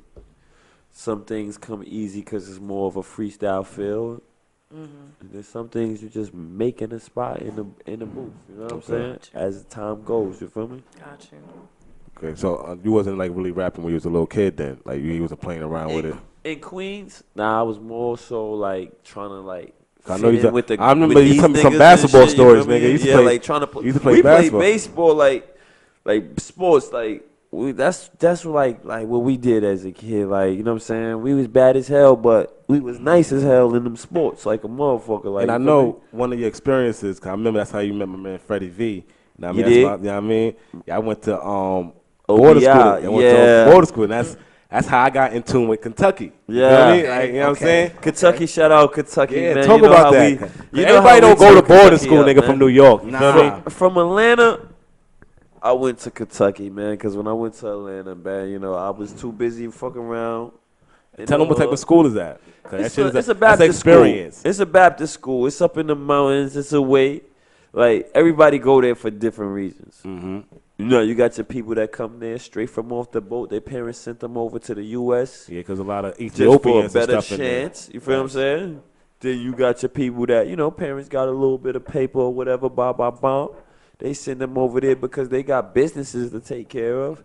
Some things come easy because it's more of a freestyle feel. And there's some things you just make in the spot in the booth. You know what I'm saying? As time goes, you feel me? Got you. Okay. So you wasn't like really rapping when you was a little kid then? Like you wasn't playing around with it? In Queens, nah, I was more so like trying to like. I know fit in with the, I remember with you these telling me some niggas basketball and shit, you stories, feel me? nigga. You used to Yeah, play- like trying to. you used to play we basketball. played baseball like sports like. That's like what we did as a kid. Like, you know what I'm saying? We was bad as hell, but we was nice as hell in them sports, like a motherfucker. Like, And I you feel know me? one of your experiences, 'cause I remember that's how you met my man Freddie V. Now, I mean, You that's did? my, you know what I mean? Yeah, I went to OBI, boarding school. I went yeah. to boarding school, and that's how I got in tune with Kentucky. You know what I mean? Like, you know what I'm saying? Kentucky, shout out Kentucky, Yeah, man. talk You know about how that. you know Everybody how we don't go to turn boarding Kentucky school, up, nigga, man. from New York. You feel me? From Atlanta, I went to Kentucky, man, because when I went to Atlanta, man, you know, I was too busy fucking around. Tell them what type of school is that. 'Cause that It's shit a, is it's a that's Baptist experience. school. It's a Baptist school. It's up in the mountains. It's away. Like, everybody go there for different reasons. You know, you got your people that come there straight from off the boat. Their parents sent them over to the U.S. Yeah, because a lot of just for a Ethiopians and better stuff in there. chance. You feel what I'm saying? Then you got your people that, you know, parents got a little bit of paper or whatever, blah. They send them over there because they got businesses to take care of.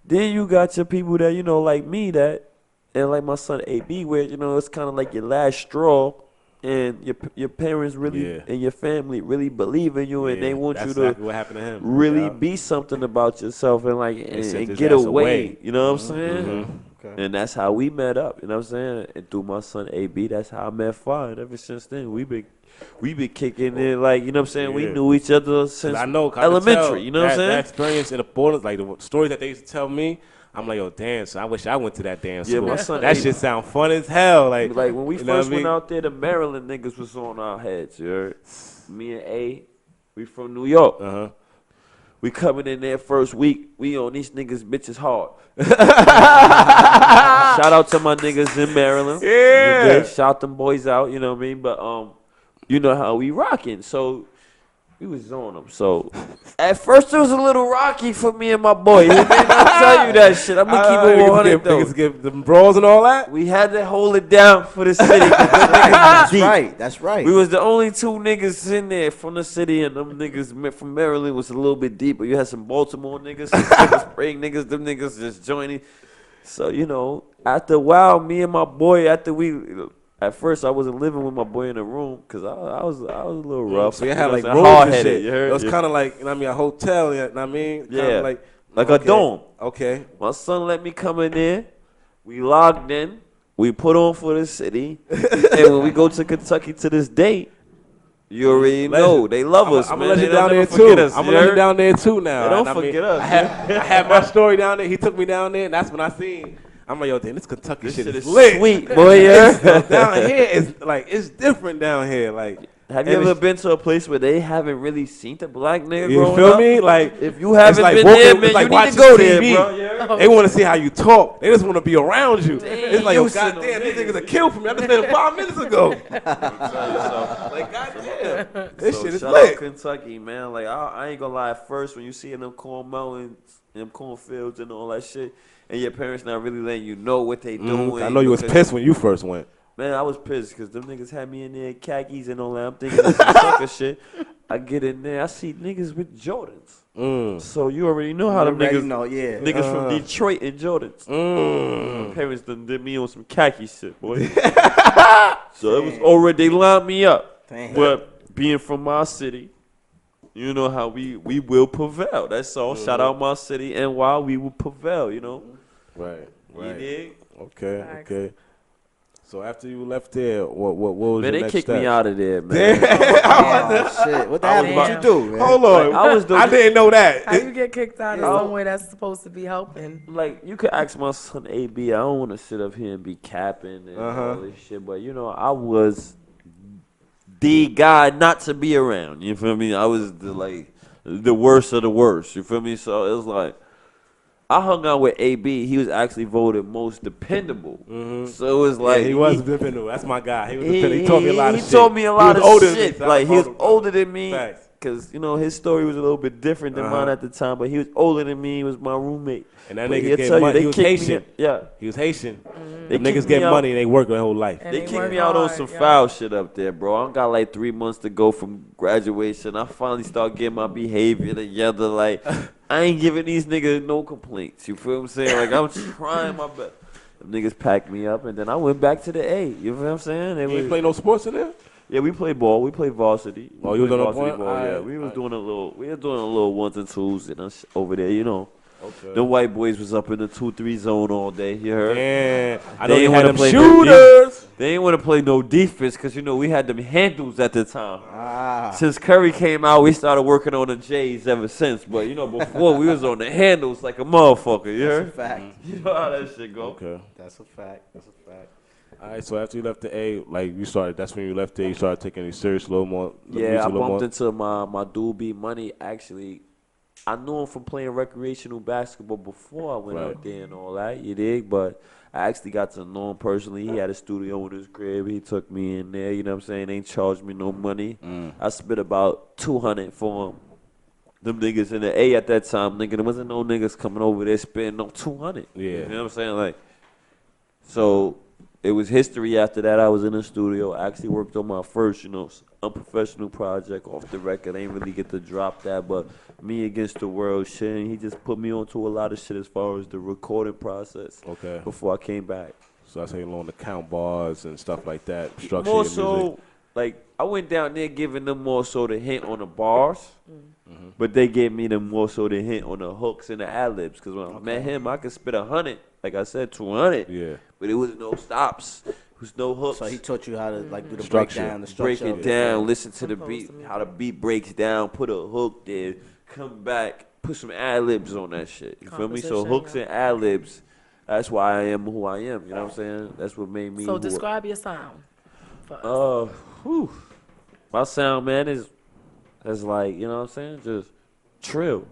Then you got your people that, you know, like me and like my son A.B., where, you know, it's kind of like your last straw. And your parents really and your family really believe in you, and they want you to exactly what happened to him. really be something about yourself and like sent and his get ass away. away. You know what I'm saying? Okay. And that's how we met up. You know what I'm saying? And through my son AB, that's how I met Fire. And ever since then, we been kicking in like, you know what I'm saying? We Yeah. knew each other since I know, 'cause I could elementary. tell You know what I'm that saying? experience in the borders, like the stories that they used to tell me, I'm like, yo, damn, so I wish I went to that damn Yeah, school. my son That ate- shit sound fun as hell. Like Like when we you know what first I mean? went out there, the Maryland niggas was on our heads. You heard? Me and A, we from New York. We coming in there first week. We on these niggas bitches hard. Shout out to my niggas in Maryland. Yeah. Shout them boys out. You know what I mean? But you know how we rocking. So We was on them. So at first it was a little rocky for me and my boy. He did not tell you that shit. I'm gonna keep it 100 though. Niggas give them brawls and all that. We had to hold it down for the city. That's right. That's right. We was the only two niggas in there from the city, and them niggas from Maryland was a little bit deeper. You had some Baltimore niggas, some Spring niggas, them niggas just joining. So, you know, after a while, me and my boy, at first I wasn't living with my boy in the room because I was a little rough. So you had like rooms rooms and shit. It was Yeah. kind of like, you know what I mean, a hotel, you know what I mean? Kinda Yeah. like a dorm. Okay. My son let me come in there. We logged in. We put on for the city. And when we go to Kentucky to this day, you already know they love us, I'm man. gonna let They you don't down there never forget too. us, I'm you gonna let you heard? down there too now. They don't And I mean, forget us. I had my story down there. He took me down there, and that's when I seen. I'm like, yo, damn, this Kentucky This shit shit is is lit. sweet, boy. Yeah. Down here is like it's different down here. Like, Have you and ever it's- been to a place where they haven't really seen the black nigga You growing feel up? me? Like, If you haven't it's like been walking- there, it's man, like you need watching to go TV. there, bro. They want to see how you talk. They just want to be around you. It's like, yo, you seen goddamn, them these niggas. niggas are killed for me. I just met him 5 minutes ago. So, Like, goddamn, this shit is shout lit. out Kentucky, man. Like I ain't gonna lie. At first, when you see them corn mountains, them cornfields, and all that shit, and your parents not really letting you know what they doing. I know you was because- pissed when you first went. Man, I was pissed because them niggas had me in there khakis and all that. I'm thinking this is sucker shit. I get in there, I see niggas with Jordans. So you already know how them already niggas, know, yeah. niggas from Detroit in Jordans. My parents done did me on some khaki shit, boy. So it was already, they lined me up. Damn. But being from my city, you know how we will prevail. That's all. Shout out my city, and while we will prevail, you know. Right, You right. dig? Okay, Facts. okay. So after you left there, what was Man, your they next kicked steps? me out of there, man. Oh, shit. What the hell did you do, man? Hold on, I was the- I didn't know that. How you get kicked out of somewhere that's supposed to be helping? Like, you could ask my son AB. I don't want to sit up here and be capping and all this shit, but you know, I was the guy not to be around. You feel me? I was the worst of the worst. You feel me? So it was like I hung out with AB. He was actually voted most dependable. So it was like he was dependable. That's my guy. He was he, dependable. He taught me a lot of he shit. taught me a lot He of was older than me, shit. so I Like he was told him. older than me. Facts. Cause you know his story was a little bit different than mine at the time, but he was older than me. He was my roommate. And that But nigga he'll get tell you, money. they He was kicked me Haitian. out- Yeah, He was Haitian. they Them kicked niggas me get out. money and they work their whole life. And They they kicked work me out on hard, some yeah. foul shit up there, bro. I got like 3 months to go from graduation. I finally start getting my behavior together. Like, I ain't giving these niggas no complaints. You feel what I'm saying? Like, I'm trying my best. Them niggas packed me up, and then I went back to the A. You feel what I'm saying? They You ain't was- play no sports in there? yeah, we played ball. We played varsity. Oh, We you was played on the varsity point? ball, yeah. Alright, We was alright. doing a little. We were doing a little ones and twos and us over there, you know. Okay. The white boys was up in the 2-3 zone all day. You heard? Yeah. I They know you ain't had wanna them play no shooters. They ain't want to play no defense because, you know, we had them handles at the time. Ah. Since Curry came out, we started working on the J's ever since. But, you know, before we was on the handles like a motherfucker. You That's a heard? fact. You know how that shit go. Okay. That's a fact. That's a fact. All right, so after you left the A, like you started, that's when you left there, you started taking it serious a little more. the Yeah, music I a little bumped more. into my dude B Money. Actually, I knew him from playing recreational basketball before I went Right. out there and all that. You dig? But I actually got to know him personally. He had a studio in his crib. He took me in there. You know what I'm saying? They ain't charged me no money. I spent about $200 for him. Them niggas in the A at that time, nigga, there wasn't no niggas coming over there spending no $200. Yeah. You know what I'm saying? Like, so it was history after that. I was in the studio. I actually worked on my first, you know, unprofessional project off the record. I ain't really get to drop that, but Me Against the World shit. And he just put me onto a lot of shit as far as the recording process. Okay. Before I came back. So that's how you learned to count bars and stuff like that, structure More your so, music. like, I went down there giving them more so the hint on the bars, but they gave me the more so the hint on the hooks and the ad-libs. Because when I met him, I could spit 100, like I said, 200. Yeah. But it was no stops. It was no hooks. So he taught you how to like do the Structure. breakdown, the Break structure. it of down, listen to the Compose beat, the music. how the beat breaks down, put a hook there, come back, put some ad-libs on that shit. You feel me? So Composition, hooks yeah. and ad-libs, that's why I am who I am. You know what I'm saying? That's what made me So who describe your sound for us. whew. My sound, man, is like, you know what I'm saying? Just trill.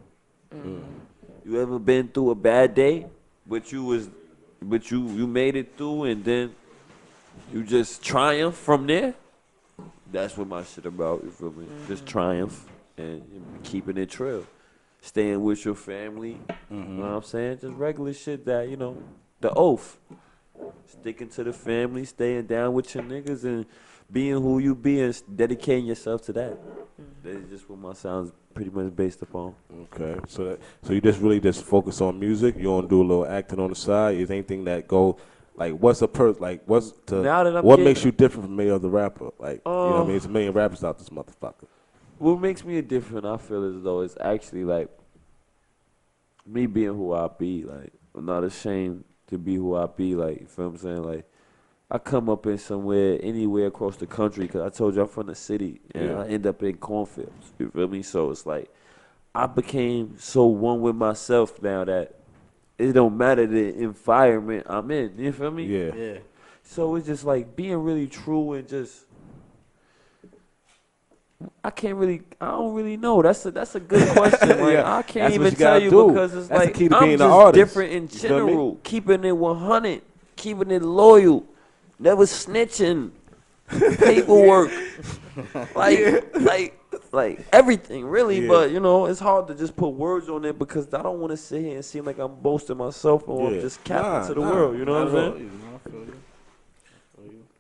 You ever been through a bad day, but you made it through and then you just triumph from there? That's what my shit about, you feel me? Just triumph. and keeping it trill. Staying with your family, you know what I'm saying? Just regular shit that, the oath. Sticking to the family, staying down with your niggas, and being who you be and dedicating yourself to that. That's just what my sound's pretty much based upon. Okay, so you just really just focus on music. You don't do a little acting on the side. Is anything that go like what makes you different from any other rapper? Like you know what I mean? There's a million rappers out this motherfucker. What makes me different, I feel as though it's actually like me being who I be. Like I'm not ashamed to be who I be. Like you feel what I'm saying? Like I come up in anywhere across the country, because I told you I'm from the city, and I end up in cornfields. You feel me? So it's like I became so one with myself now that it don't matter the environment I'm in. You feel me? Yeah. So it's just like being really true and just I don't really know. That's a good question. Like I can't even tell you because it's that's like the key to I'm being just an artist. different in general. Keeping it 100, keeping it loyal, never snitching, paperwork, like everything really. Yeah. But it's hard to just put words on it because I don't want to sit here and seem like I'm boasting myself or I'm just capping to the world. You know what I'm saying?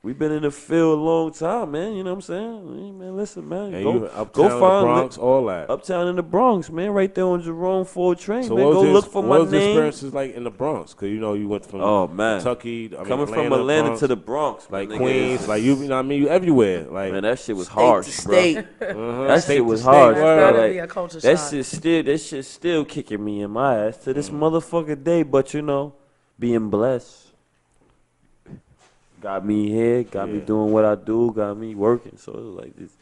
We've been in the field a long time, man. You know what I'm saying? Hey, man, listen, man. And go uptown find in the Bronx, all that. Uptown in the Bronx, man. Right there on Jerome Ford train, So man. Go look for my what was the name. experiences like in the Bronx? Because you went from Kentucky, coming from Atlanta to the Bronx, like Queens, like you know what I mean? You everywhere, like man. That shit was harsh, bro. That state shit was to harsh, state, bro. That'd Like, be a culture that shock. shit still kicking me in my ass to this motherfucking day. But being blessed. Got me here, got me doing what I do, got me working. So it was like this.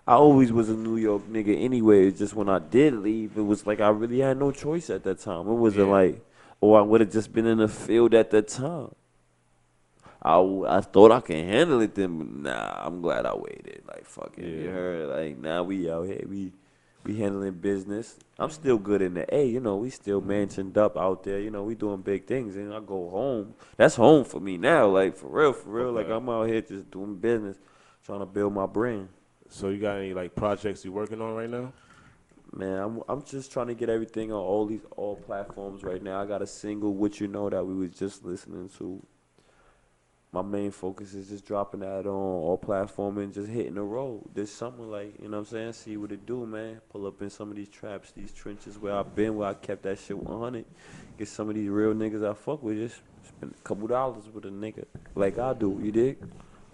I always was a New York nigga anyway. It's just when I did leave, it was like I really had no choice at that time. It wasn't like, I would have just been in the field at that time. I thought I can handle it then, but nah, I'm glad I waited. Like, fuck it, you heard? Like, now we out here, we handling business. I'm still good in the A, we still mansioned up out there, we doing big things. And I go home. That's home for me now, like, for real. Okay. Like, I'm out here just doing business, trying to build my brand. So you got any, like, projects you working on right now? Man, I'm just trying to get everything on all platforms right now. I got a single, What You Know, that we was just listening to. My main focus is just dropping that on all platforms and just hitting the road this summer, like, you know what I'm saying? See what it do, man. Pull up in some of these traps, these trenches where I've been, where I kept that shit 100. Get some of these real niggas I fuck with, just spend a couple dollars with a nigga like I do, you dig?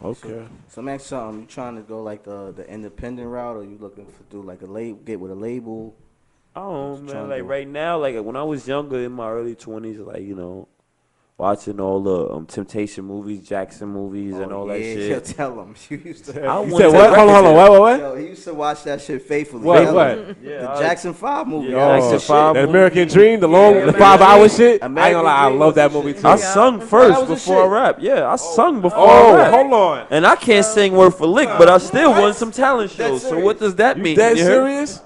Okay. So next something, you trying to go like the independent route, or you looking to do like get with a label? I don't know, man. Like right now, like when I was younger in my early 20s, like, watching all the Temptation movies, Jackson movies, and all that shit. Yo, tell him. You used to. You said what? Hold on. What? Yo, he used to watch that shit faithfully. What? The Jackson 5 movie. Yeah, Jackson 5 That American Dream, the 5-hour shit. I ain't gonna lie, I love that movie too. I sung first before I rap. Yeah, I sung before I rap. Hold on. And I can't sing word for lick, but I still won some talent shows. So what does that mean? You dead You heard? serious?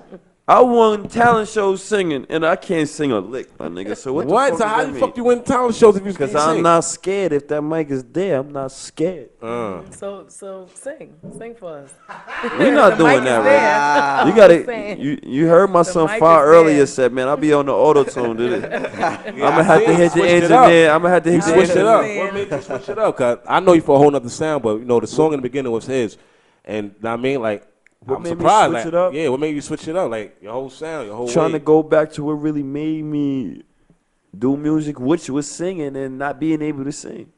I won talent shows singing, and I can't sing a lick, my nigga. So what the fuck So does how that the mean? fuck you win talent shows if you can't Because sing? I'm not scared. If that mic is there, I'm not scared. So sing for us. We're not The doing mic that, is right? there. You gotta. You heard my son mic Far is earlier there. said, man, I'll be on the auto tune, dude. I'm gonna have to see, hit the switched it engineer. I'm gonna have to hit the Switch it up. engineer. What made you switch it up? Cause I know you for a whole nother sound, but the song in the beginning was his, and I mean, like, What I'm made me surprised. switch Like, it up? yeah, what made you switch it up? Like your whole sound, your whole Trying way. to go back to what really made me do music, which was singing and not being able to sing,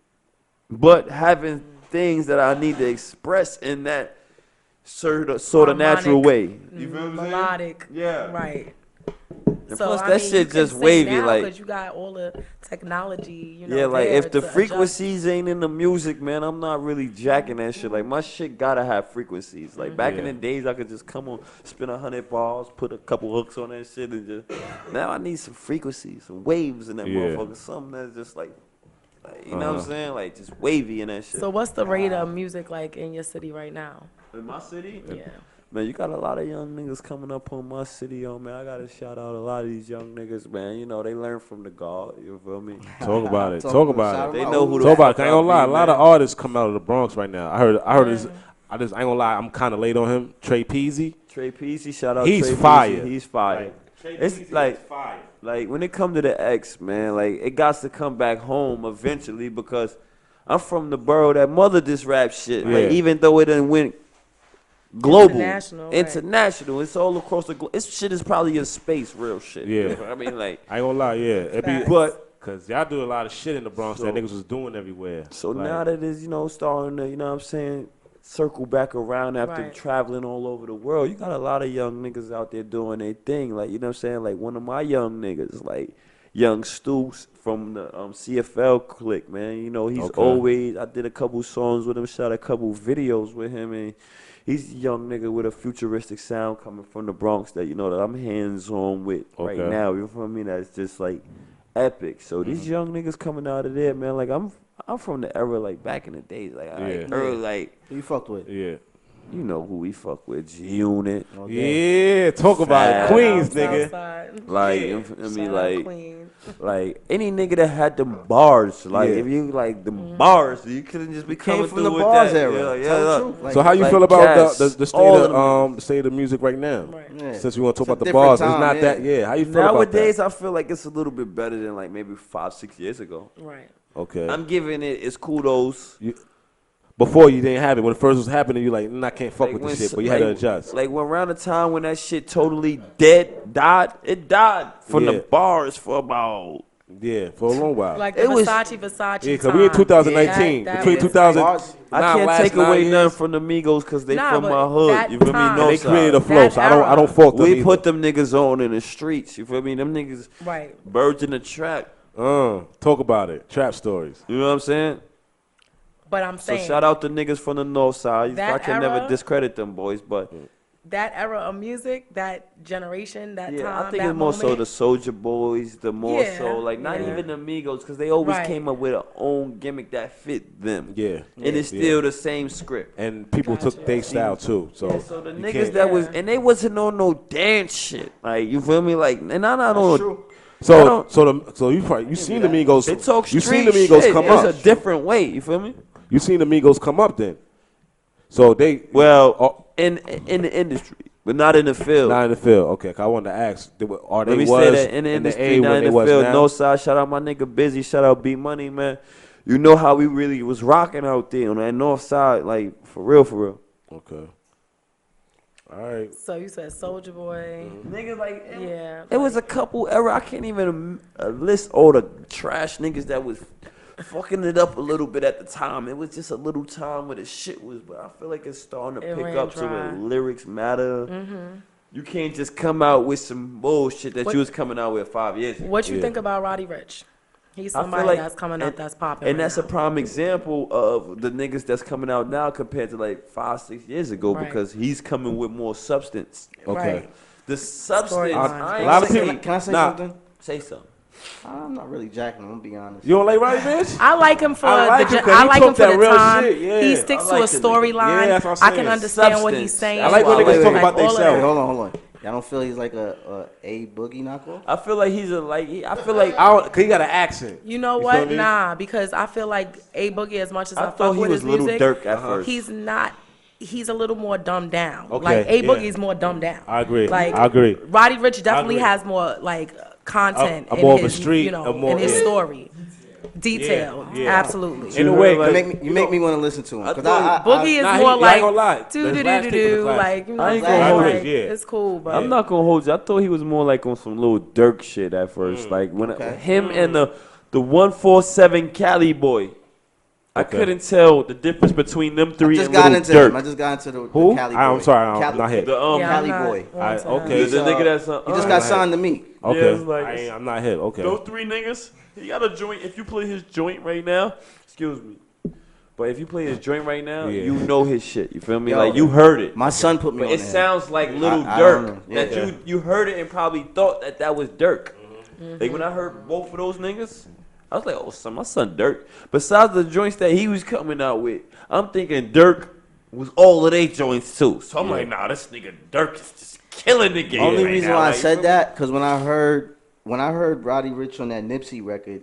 but having things that I need to express in that sort of natural way. You feel what I'm saying? Melodic. Yeah. Right. And So, plus, I that mean, shit you can just sing wavy, now like. 'cause you got all the technology, Yeah, like there if the to adjust. frequencies ain't in the music, man, I'm not really jacking that shit. Like my shit gotta have frequencies. Like back in the days, I could just come on, spin 100 bars, put a couple hooks on that shit, and just. Now I need some frequencies, some waves in that motherfucker. Something that's just like you know what I'm saying? Like just wavy in that shit. So what's the rate of music like in your city right now? In my city? Yeah. Man, you got a lot of young niggas coming up on my city, man. I gotta shout out a lot of these young niggas, man. They learn from the God. You feel me? Talk about it. Talk about it. They know who the Talk about fuck it. I ain't gonna lie. A be, lot of man. artists come out of the Bronx right now. I heard this. I ain't gonna lie, I'm kind of late on him. Trey Peasy. Trey Peasy, shout out He's Trey fire. Peasy. He's fire. It's fire. like when it come to the X, man, like it got to come back home eventually because I'm from the borough that mother this rap shit. Yeah. Like even though it didn't win global, International, it's all across the globe. This shit is probably in space, real shit. Yeah. You know what I mean, like I ain't gonna lie, yeah. It be, cause y'all do a lot of shit in the Bronx that niggas was doing everywhere. So like, now that it's, starting to, what I'm saying, circle back around after traveling all over the world, you got a lot of young niggas out there doing their thing. Like, you know what I'm saying? Like one of my young niggas, like Young Stu from the CFL clique, man. He's always, I did a couple songs with him, shot a couple videos with him, and he's a young nigga with a futuristic sound coming from the Bronx that, that I'm hands-on with right now. You feel me? That's just like epic. So these young niggas coming out of there, man, like I'm from the era like back in the days, like early, like who you fucked with? Yeah. You know who we fuck with, G-Unit. Yeah, talk about it. Queens, nigga. Like, I mean, like any nigga that had them bars, like if you like them bars, you couldn't just be coming from through the with bars that. era. Yeah. So how you feel about the state of music right now? Yeah. Since we want to talk about the different bars, time, it's not that. Yeah, how you feel about that? Nowadays, I feel like it's a little bit better than like maybe 5-6 years ago. Right. Okay. I'm giving its kudos. Before you didn't have it. When it first was happening, you like, I can't fuck with this shit, but you had to adjust. Like when around the time when that shit totally died, it died from the bars for about for a long while. Like the Versace Yeah, because we in 2019. Between 2000, I can't take away nothing from the Migos because they from my hood. You feel me? No, they created a flow, so I don't fault them. We put them niggas on in the streets. You feel me? Them niggas, birds in the trap. Talk about it. Trap stories. You know what I'm saying? But I'm saying, so shout out to niggas from the north side. I can never discredit them boys, but that era of music, that generation, that time, I think it's more so the Soulja Boys, the more so like not even the Migos, because they always came up with their own gimmick that fit them. Yeah, and it's still the same script. And people took their style too. So the niggas that was, and they wasn't on no dance shit. Like you feel me? Like, and I'm not on. So you seen the Migos? They talk street you seen the Migos shit. come up? It's a different way. You feel me? You seen the Migos come up then? So they in the industry, but not in the field. Not in the field. Okay, I wanted to ask. Let me say that in the industry, not in the field. No side. Shout out my nigga Busy. Shout out B Money, man. You know how we really was rocking out there on that north side, like for real, for real. Okay. All right. So you said Soulja Boy. Niggas like it was a couple era. I can't even list all the trash niggas that was fucking it up a little bit at the time. It was just a little time where the shit was, but I feel like it's starting to pick up to where lyrics matter. You can't just come out with some bullshit that you was coming out with 5 years ago. What you think about Roddy Ricch? He's somebody that's coming out that's popping. And that's a prime example of the niggas that's coming out now compared to like 5-6 years ago because he's coming with more substance. Okay. The substance. A lot of people. Can I say something? Say something. I'm not really jacking him, I'm gonna be honest. You don't like Roddy Ricch? I like him for the time. He sticks to a storyline. I can understand what he's saying. I like when niggas talk about themselves. Hold on. Y'all don't feel he's like a Boogie knockoff? I feel like he's I feel like cause he got an accent. You know what? Nah, because I feel like A Boogie, as much as I fuck with his music, Little Dirk at first. He's not. He's a little more dumbed down. Okay, like A Boogie is more dumbed down. I agree. Like I agree. Roddy Ricch definitely has more like content in more his, of a street, in his story. Detail, absolutely. In a way, you make me want to listen to him. Boogie is more like do like you know. I ain't gonna hold it. It's cool, but I'm not gonna hold you. I thought he was more like on some little Dirk shit at first, like when him and the 147 Cali boy. I couldn't tell the difference between them three and Little Dirk. I just got into the Who? Cali boy. I'm sorry, I'm not hit. The Cali boy. Okay. The nigga that's he just got signed to me. Okay. I'm not hit. Okay. Those three niggas, he got a joint. If you play his joint right now, excuse me. But if you play his joint right now, you know his shit. You feel me? Like you heard it. My son put me on it. Sounds like Little Dirk. That you heard it and probably thought that was Dirk. Like when I heard both of those niggas, I was like, oh, my son Dirk. Besides the joints that he was coming out with, I'm thinking Dirk was all of their joints too. So I'm like, nah, this nigga Dirk is just killing the game. Only reason why I said that, because when I heard Roddy Ricch on that Nipsey record,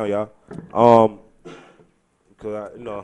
down, y'all. Because I, you know,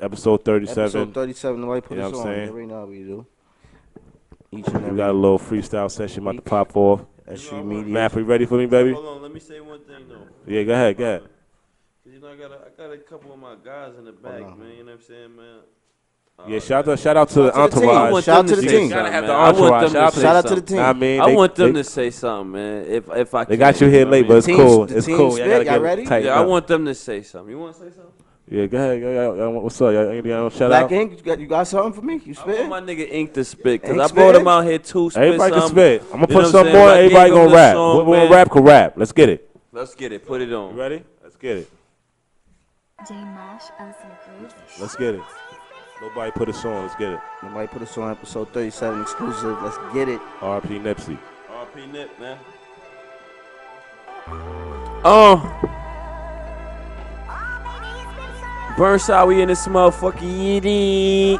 episode 37. Episode 37. Nobody put You know us what I'm on. saying? Every now we do. Each and every. We got a little freestyle session about to pop off. S.STREET Media. Matt, you ready for me, baby? Hold on, let me say one thing though. Yeah, go ahead, go ahead. Cause I got a couple of my guys in the back, man. You know what I'm saying, man. Yeah, shout out to the Shout out to the team. entourage. I want Shout them out to to the say team. Gotta something, have man. the I want entourage. them to say Shout out to the something. team. Nah, I mean, I want them they- to say something, man. If I They can. got you here know what I late, but mean? it's Team- cool. the It's team cool. spit, gotta y'all get ready? tighten Yeah, I up. want them to say something. You want to say something? Yeah, go ahead. What's up? Y'all shout Black out? Ink, you got something for me? You I want spit? my nigga Ink to spit because Ink I brought him spit? out here to spit. Everybody can something. spit. I'm gonna You know put what some I'm more. saying? I Everybody gave him gonna the rap. song, What wanna man. rap can rap. Let's get it. Let's get it. Put it on. You ready? Let's get it. Let's get it. Nobody put a song. Let's get it. Nobody put us on episode 37 exclusive. Let's get it. R.P. Nipsey. R.P. Nip, man. Burnside, we in this motherfucking yiddy.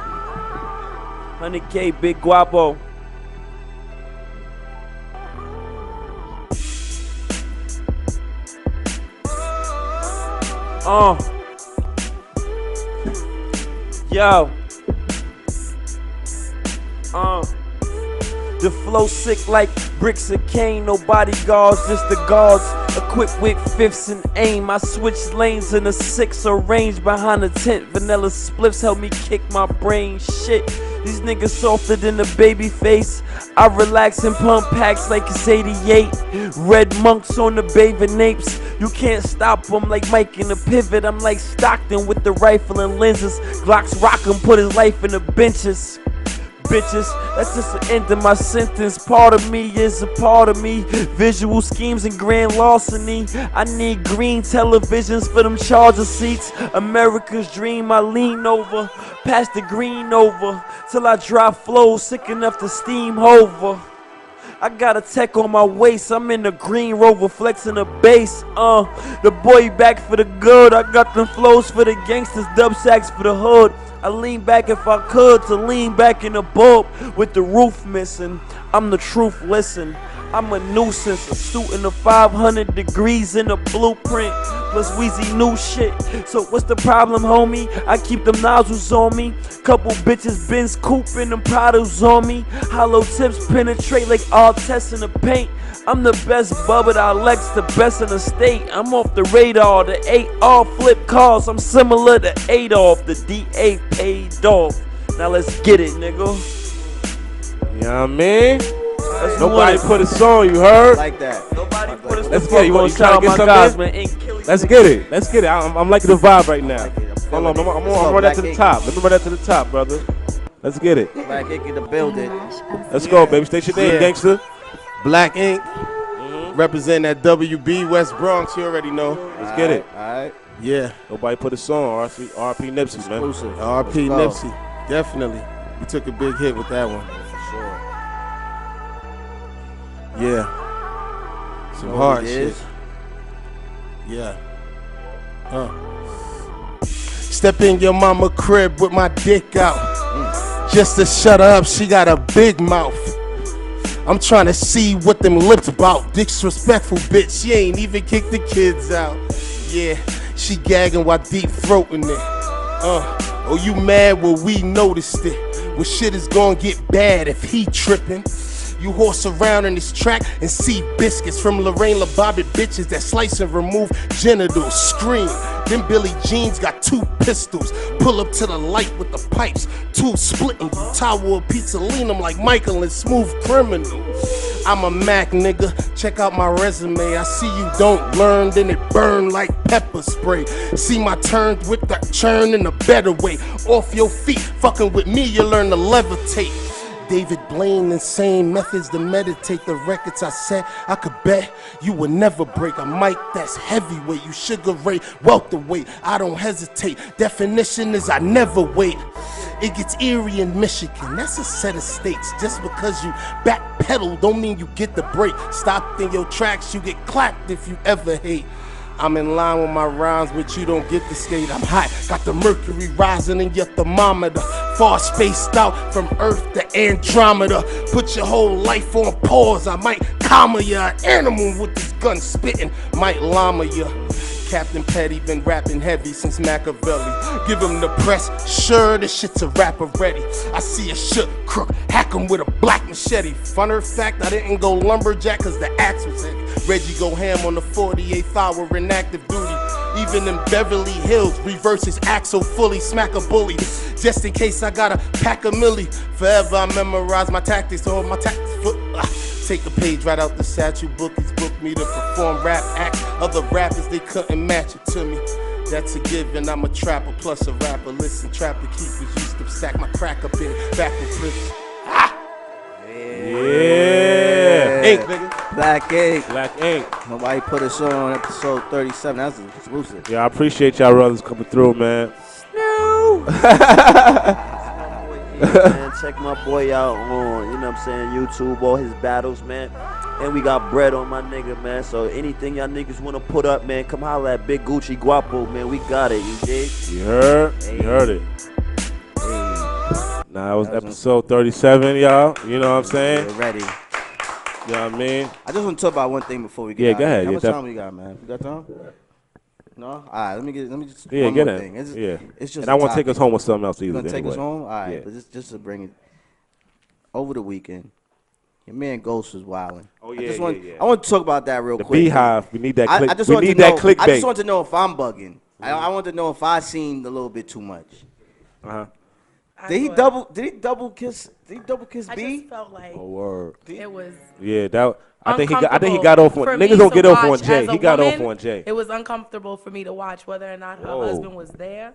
100K, Big Guapo. Yo. The flow sick like bricks of cane. No bodyguards, just the guards. Equipped with fifths and aim. I switch lanes in a 6 range behind the tent. Vanilla spliffs help me kick my brain. Shit, these niggas softer than a baby face. I relax and pump packs like it's 88. Red monks on the bathing apes. You can't stop them like Mike in the pivot. I'm like Stockton with the rifle and lenses. Glocks rock him, put his life in the benches. Bitches, that's just the end of my sentence. Part of me is a part of me. Visual schemes and grand larceny. I need green televisions for them charger seats. America's dream, I lean over. Pass the green over. Till I drop flow, sick enough to steam over. I got a tech on my waist. I'm in the Green Rover flexing the bass. The boy back for the good. I got them flows for the gangsters, dub sacks for the hood. I lean back if I could to lean back in the bulb with the roof missing. I'm the truth, listen. I'm a nuisance, a student of 500 degrees in a blueprint. Plus Weezy new shit. So what's the problem, homie? I keep them nozzles on me. Couple bitches Benz coupe and them Prados on me. Hollow tips penetrate like all tests in the paint. I'm the best bubba, I Lex, the best in the state. I'm off the radar, the 8 flip cars. I'm similar to Adolf, the DA paid off. Now let's get it, nigga. You know what I mean? Let's Nobody do it. put a song, you heard? Like that. Nobody put us. Let's get it. You trying to get something in? Let's get it. Let's get it. I'm liking the vibe right now. Hold on, I'm gonna run that to the top. Let me run that to the top, brother. Let's get it. Black Ink in the building. Let's go, baby. State your name, Yeah. gangster. Black Ink, representing that WB West Bronx. You already know. Let's get it. All right. Yeah, Nobody put a song. R.P. Nipsey, man. Exclusive. R.P. Let's go. Nipsey, definitely. We took a big hit with that one. Sure. Yeah, some Know hard what it shit. is? Yeah. Step in your mama crib with my dick out. Just to shut her up, she got a big mouth. I'm trying to see what them lips about. Disrespectful bitch, she ain't even kicked the kids out. Yeah, she gagging while deep throating it. Oh, you mad? Well, we noticed it. Well, shit is gonna get bad if he tripping. You horse around in this track and see biscuits from Lorraine LaBobbitt bitches that slice and remove genitals. Scream. Then Billy Jeans got 2 pistols. Pull up to the light with the pipes. 2 splitting you. Tower of pizza, lean them like Michael and Smooth Criminal. I'm a Mac nigga. Check out my resume. I see you don't learn, then it burn like pepper spray. See my turns with the churn in a better way. Off your feet, fucking with me, you learn to levitate. David Blaine, insane methods to meditate. The records I set, I could bet you would never break. A mic that's heavyweight, you sugar ray, welterweight. I don't hesitate. Definition is I never wait. It gets eerie in Michigan. That's a set of states. Just because you backpedal don't mean you get the break. Stopped in your tracks, you get clapped if you ever hate. I'm in line with my rhymes, but you don't get the skate. I'm hot, got the mercury rising in your thermometer. Far spaced out from Earth to Andromeda. Put your whole life on pause. I might comma ya. An animal with this gun spitting might llama ya. Captain Petty been rapping heavy since Machiavelli. Give him the press, sure the shit's a rap already. I see a shook crook, hack him with a black machete. Funner fact, I didn't go lumberjack cause the axe was heavy. Reggie go ham on the 48th hour in active duty. Even in Beverly Hills, reverse his axle fully, smack a bully. Just in case I gotta pack a milli. Forever I memorize my tactics, hold my tactics foot. Take a page right out the statue book. He's booked me to perform rap acts. Other rappers, they couldn't match it to me. That's a given, I'm a trapper plus a rapper. Listen, trapper keepers used to stack my crack up in back in prison. Yeah. Ink, nigga. Black Ink. Black Ink. Nobody put us on episode 37. That's exclusive. Yeah, I appreciate y'all brothers coming through, man. Man, check my boy out on, you know what I'm saying, YouTube, all his battles, man. And we got bread on my nigga, man. So anything y'all niggas want to put up, man, come holla at Big Gucci Guapo, man. We got it, you dig? You heard? Hey. You heard it. Hey. Now, that was episode 37, y'all. You know what I'm saying? We're ready. You know what I mean? I just want to talk about one thing before we get out. Go ahead. How much time we got, man? We got time? No? All right, let me just one get more it. thing. It's just and I want to take us home with something else either. You gonna take anyway. us home? All right, but just to bring it over the weekend, your man Ghost was wilding. Oh, yeah. I want to talk about that real quick. Beehive, we need that click. I just we want need to know, that clickbait. I just want to know if I'm bugging. I want to know if I seen a little bit too much. Did he double kiss B? I just felt like it was. Yeah, that. I think he got off on. Niggas don't get off on Jay. He got off on Jay. It was uncomfortable for me to watch whether or not her husband was there.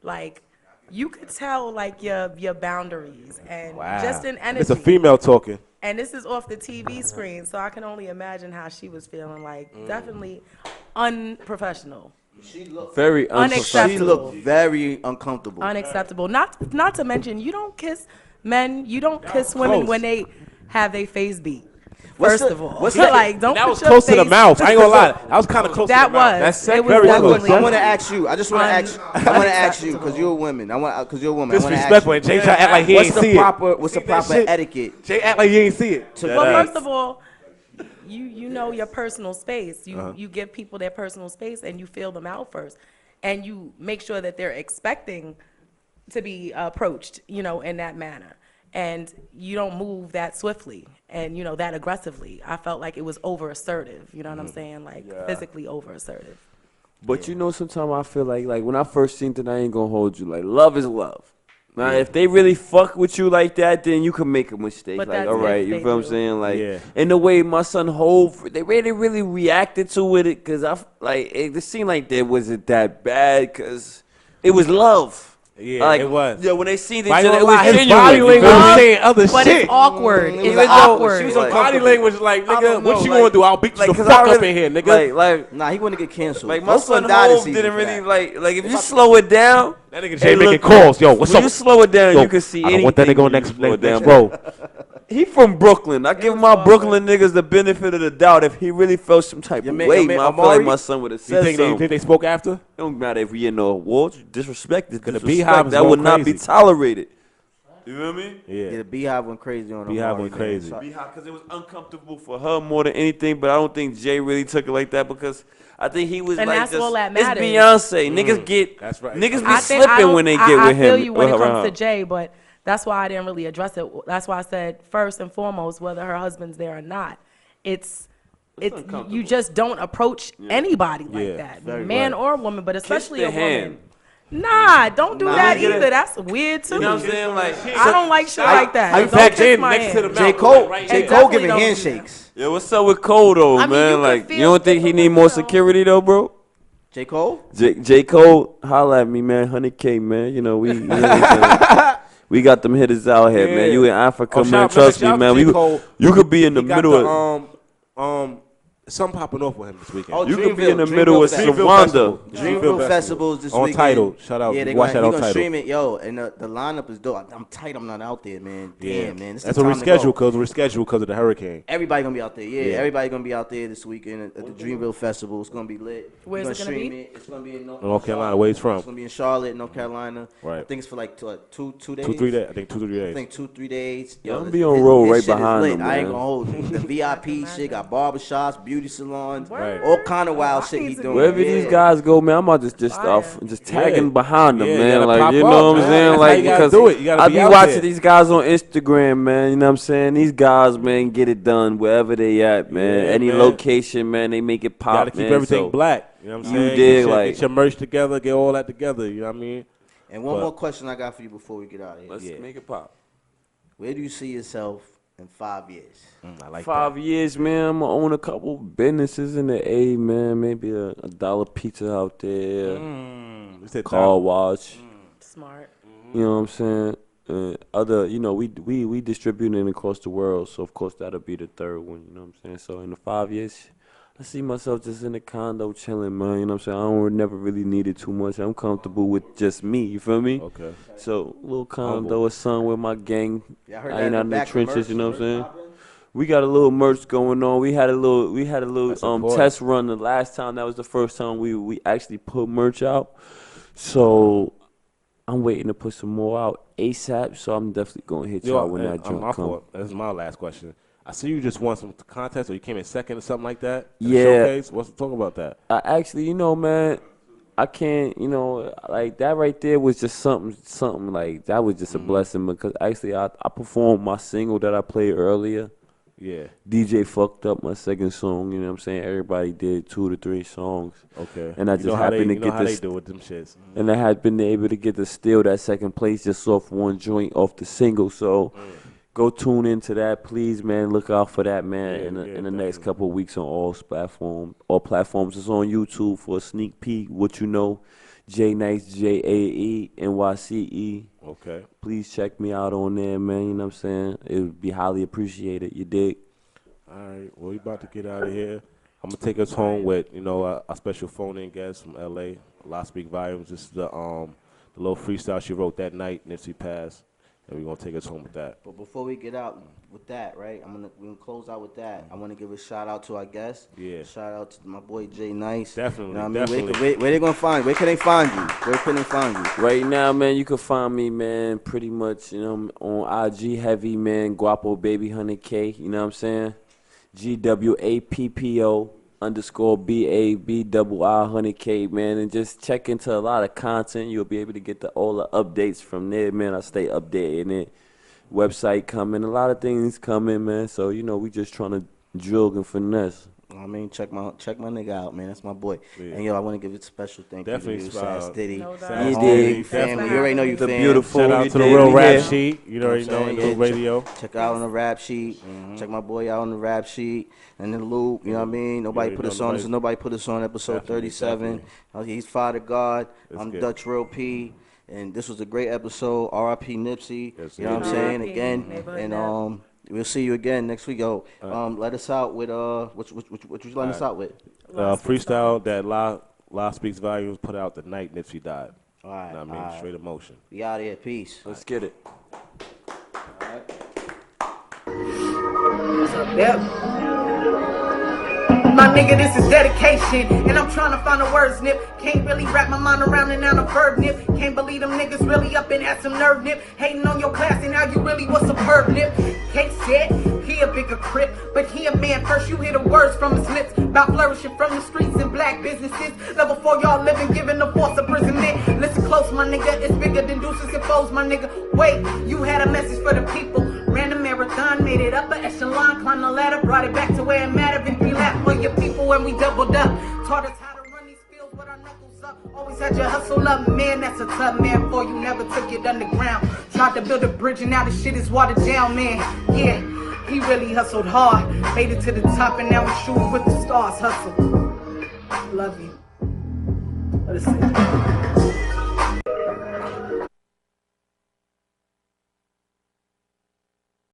Like, you could tell like your boundaries and just in energy. It's a female talking. And this is off the TV screen, so I can only imagine how she was feeling. Like, definitely unprofessional. She looked very unacceptable. She looked very uncomfortable. Unacceptable. Not to mention, you don't kiss men. You don't kiss women when they have their face beat. First of all, like, don't. That put was your close to the face- mouth. I ain't gonna lie. I was kind of close to the mouth. That's very close. I want to ask you. I just want to ask. I want to ask you because you're a woman. Because you're a woman. Disrespectful. And Jay try to act like he ain't see it. What's the proper etiquette? Jay act like he ain't see it. Well, first of all, you know your personal space. You give people their personal space and you feel them out first, and you make sure that they're expecting to be approached, in that manner. And you don't move that swiftly and, that aggressively. I felt like it was over assertive. You know what I'm saying? Like, physically over assertive. But sometimes I feel like when I first seen it, I ain't gonna hold you. Like, love is love. Now, if they really fuck with you like that, then you can make a mistake. But like, that's all right, if you they feel what I'm do. saying? Like, and the way my son Hove, they really reacted to it, because it seemed like there wasn't that bad, because it was love. Yeah, like, it was. Yeah, when they seen each But other, it was his genuine. body language was saying other But shit. it's awkward. It It's was awkward. She was on body language like, nigga, what you like- gonna do? I'll beat you like, the 'cause fuck I up really- in here, nigga. Nah, he wouldn't get canceled. Like, my Most of son them died this Hove season didn't for really, that. like if you slow it down. That nigga Jay making calls. Yo, what's when up? you slow it down, Yo, you can see I anything. don't want that nigga on when you next slow it down, row. He from Brooklyn. I give my Brooklyn niggas the benefit of the doubt. If he really felt some type of way, man, I feel like my son would have said You something. think they spoke after? It don't matter if we in no awards. Disrespect is the disrespect. Beehive is That going would not be crazy. tolerated. You know what I mean? Yeah, the Beehive went crazy on the Beehive went crazy. Because it was uncomfortable for her more than anything, but I don't think Jay really took it like that, because I think he was And like, that's all that it's matters. Beyonce. Niggas get, That's right. niggas be I slipping when they get with him. I feel you when it with comes her. to Jay, but that's why I didn't really address it. That's why I said first and foremost, whether her husband's there or not, it's you just don't approach anybody like that, man or woman, but especially a woman. Nah, don't do that either. That's weird too. You know what I'm saying? Like, I don't like shit like that. In Don't fact, kiss Jay my next to the hand. J. mouth. Cole, right J. here. Cole giving Definitely don't do handshakes. yeah, what's up with Cole though, I mean, man? you could Like, feel you don't think he need more security though, bro? J. Cole? J. Cole, holla at me, man. 100K, man. You know we. You know what I'm saying? We got them hitters out here, man. You in Africa, man. Trust me, man. You could be in the middle of. Something popping off with him this weekend. Oh, You could be in the Dreamville middle of Festival. Savanda. Dreamville Festivals this on weekend. Tidal. Shout out. Yeah, they Watch that on gonna Tidal. stream it, yo. And the lineup is dope. I'm tight. I'm not out there, man. Damn, man. It's That's the a time to go. reschedule because of the hurricane. Everybody gonna be out there. Yeah, everybody gonna be out there this weekend at the Dreamville Festival. It's gonna be lit. Where's We're it gonna stream be? It's gonna be in North Carolina. Where he's from? It's gonna be in Charlotte, North Carolina. Right. I think it's for like two days. 2-3 days. I think 2-3 days. I think 2-3 days. Yo, I'm this- be on this- roll this right shit is behind lit. them, I ain't man. gonna hold you. The VIP shit got barbershops, beauty beauty salons, Right. all kind of wild I shit need he to doing. be Wherever Yeah. these guys go, man, I'm about to just Fire. just tagging Yeah. behind them, Yeah, you man. gotta Like, pop you up, know what I'm man. saying? That's how Like, you gotta because do it. You gotta I be be out watching there. these guys on Instagram, man. You know what I'm saying? These guys, man, get it done wherever they at, man. Yeah, Any man. location, man, they make it pop, Gotta keep man. everything So, black. You know what I'm you saying? dig, Get your merch together, get all that together. You know what I mean? And one more question I got for you before we get out of here. let's make it pop. Where do you see yourself in 5 years? I like 5 that. years, man. I'm gonna own a couple businesses in the A, man. Maybe a dollar pizza out there, You said car wash. Smart. You know what I'm saying? Other, you know, we distributing across the world, so of course that'll be the third one. You know what I'm saying? So in the 5 years, I see myself just in the condo chilling, man. You know what I'm saying? I don't never really need it too much. I'm comfortable with just me. You feel me? Okay. So little condo, a son with my gang. Yeah, I heard I ain't that out in the back trenches. You know what I'm saying? popping. We got a little merch going on. We had a little That's important. test run the last time. That was the first time we actually put merch out. So I'm waiting to put some more out ASAP. So I'm definitely gonna hit y'all when that my junk comes. fault. This is my last question. I see you just won some contest, or you came in second or something like that. At the Yeah. showcase. What's talk about that? I actually, you know, man, I can't, you know, like that right there was just something like that was just a blessing because actually I performed my single that I played earlier. Yeah. DJ fucked up my second song, you know what I'm saying? Everybody did 2 to 3 songs. Okay. And I just happened to get how they this. do with them shits. And I had been able to get to steal that second place just off one joint off the single. So go tune into that, please, man. Look out for that, man. In the next couple of weeks on all platforms. It's on YouTube for a sneak peek. What you know, J Nice, JAENYCE. Okay. Please check me out on there, man. You know what I'm saying? It would be highly appreciated. You dig? All right. Well, we about to get out of here. I'm gonna take us home with a special phone-in guest from LA. La Speak Volumes. This is the little freestyle she wrote that night. Nipsey passed, and we're gonna take us home with that. But before we get out with that, right? We're gonna close out with that. I want to give a shout out to our guest. Yeah. Shout out to my boy Jay Nice. Definitely, You know what I mean? definitely. Where they gonna find? Where can they find you? Where can they find you? Right now, man, you can find me, man, pretty much, on IG heavy, man, Guapo Baby 100K, you know what I'm saying? GWAPPO _BABII 100K, man, and just check into a lot of content. You'll be able to get all the updates from there, man. I stay updating it. Website coming, a lot of things coming, man. So, we just trying to drill and finesse. I mean, check my nigga out, man. That's my boy. Yeah. And I want to give a special thank Definitely you to S.STREET. No doubt. Sounds You homie, dig. Family. You already know you The fans. beautiful. Shout out You to the dig, real we rap here. sheet. You already know in the radio. Check out on the rap sheet. Check my boy out on the rap sheet. And the loop, you know what I mean? Nobody Yeah, put you us know, on. This is nobody put us on episode Definitely, 37. He's Father God. That's I'm good. Dutch Real P. And this was a great episode. R.I.P. Nipsey. Yes, You know what I'm indeed. saying? R.I.P. Again. Neighborhood And Nap. we'll see you again next week. Yo, let us out with what you let us out with? Freestyle that La Speaks Volumes put out the night Nipsey died. All right. You know what I mean? Straight emotion. We out of here. Peace. Let's get it. What's up, Deb? My nigga, this is dedication, and I'm trying to find the words, nip. Can't really wrap my mind around it now, the verb, nip. Can't believe them niggas really up and had some nerve, nip. Hating on your class and how you really was superb, nip. Kate said he a bigger crip, but he a man first. You hear the words from his lips about flourishing from the streets and black businesses. Level 4, y'all living, giving the force imprisonment. Listen close, my nigga, it's bigger than deuces and foes, my nigga. Wait, you had a message for the people. Ran a marathon, made it up an echelon, climbed the ladder, brought it back to where it mattered. And we laughed for your people when we doubled up. Taught us how to run these fields with our knuckles up. Always had your hustle up, man, that's a tough man for you. Never took it underground. Tried to build a bridge and now the shit is watered down, man. Yeah, he really hustled hard. Made it to the top and now he's shooting with the stars. Hustle. Love you. Let us see.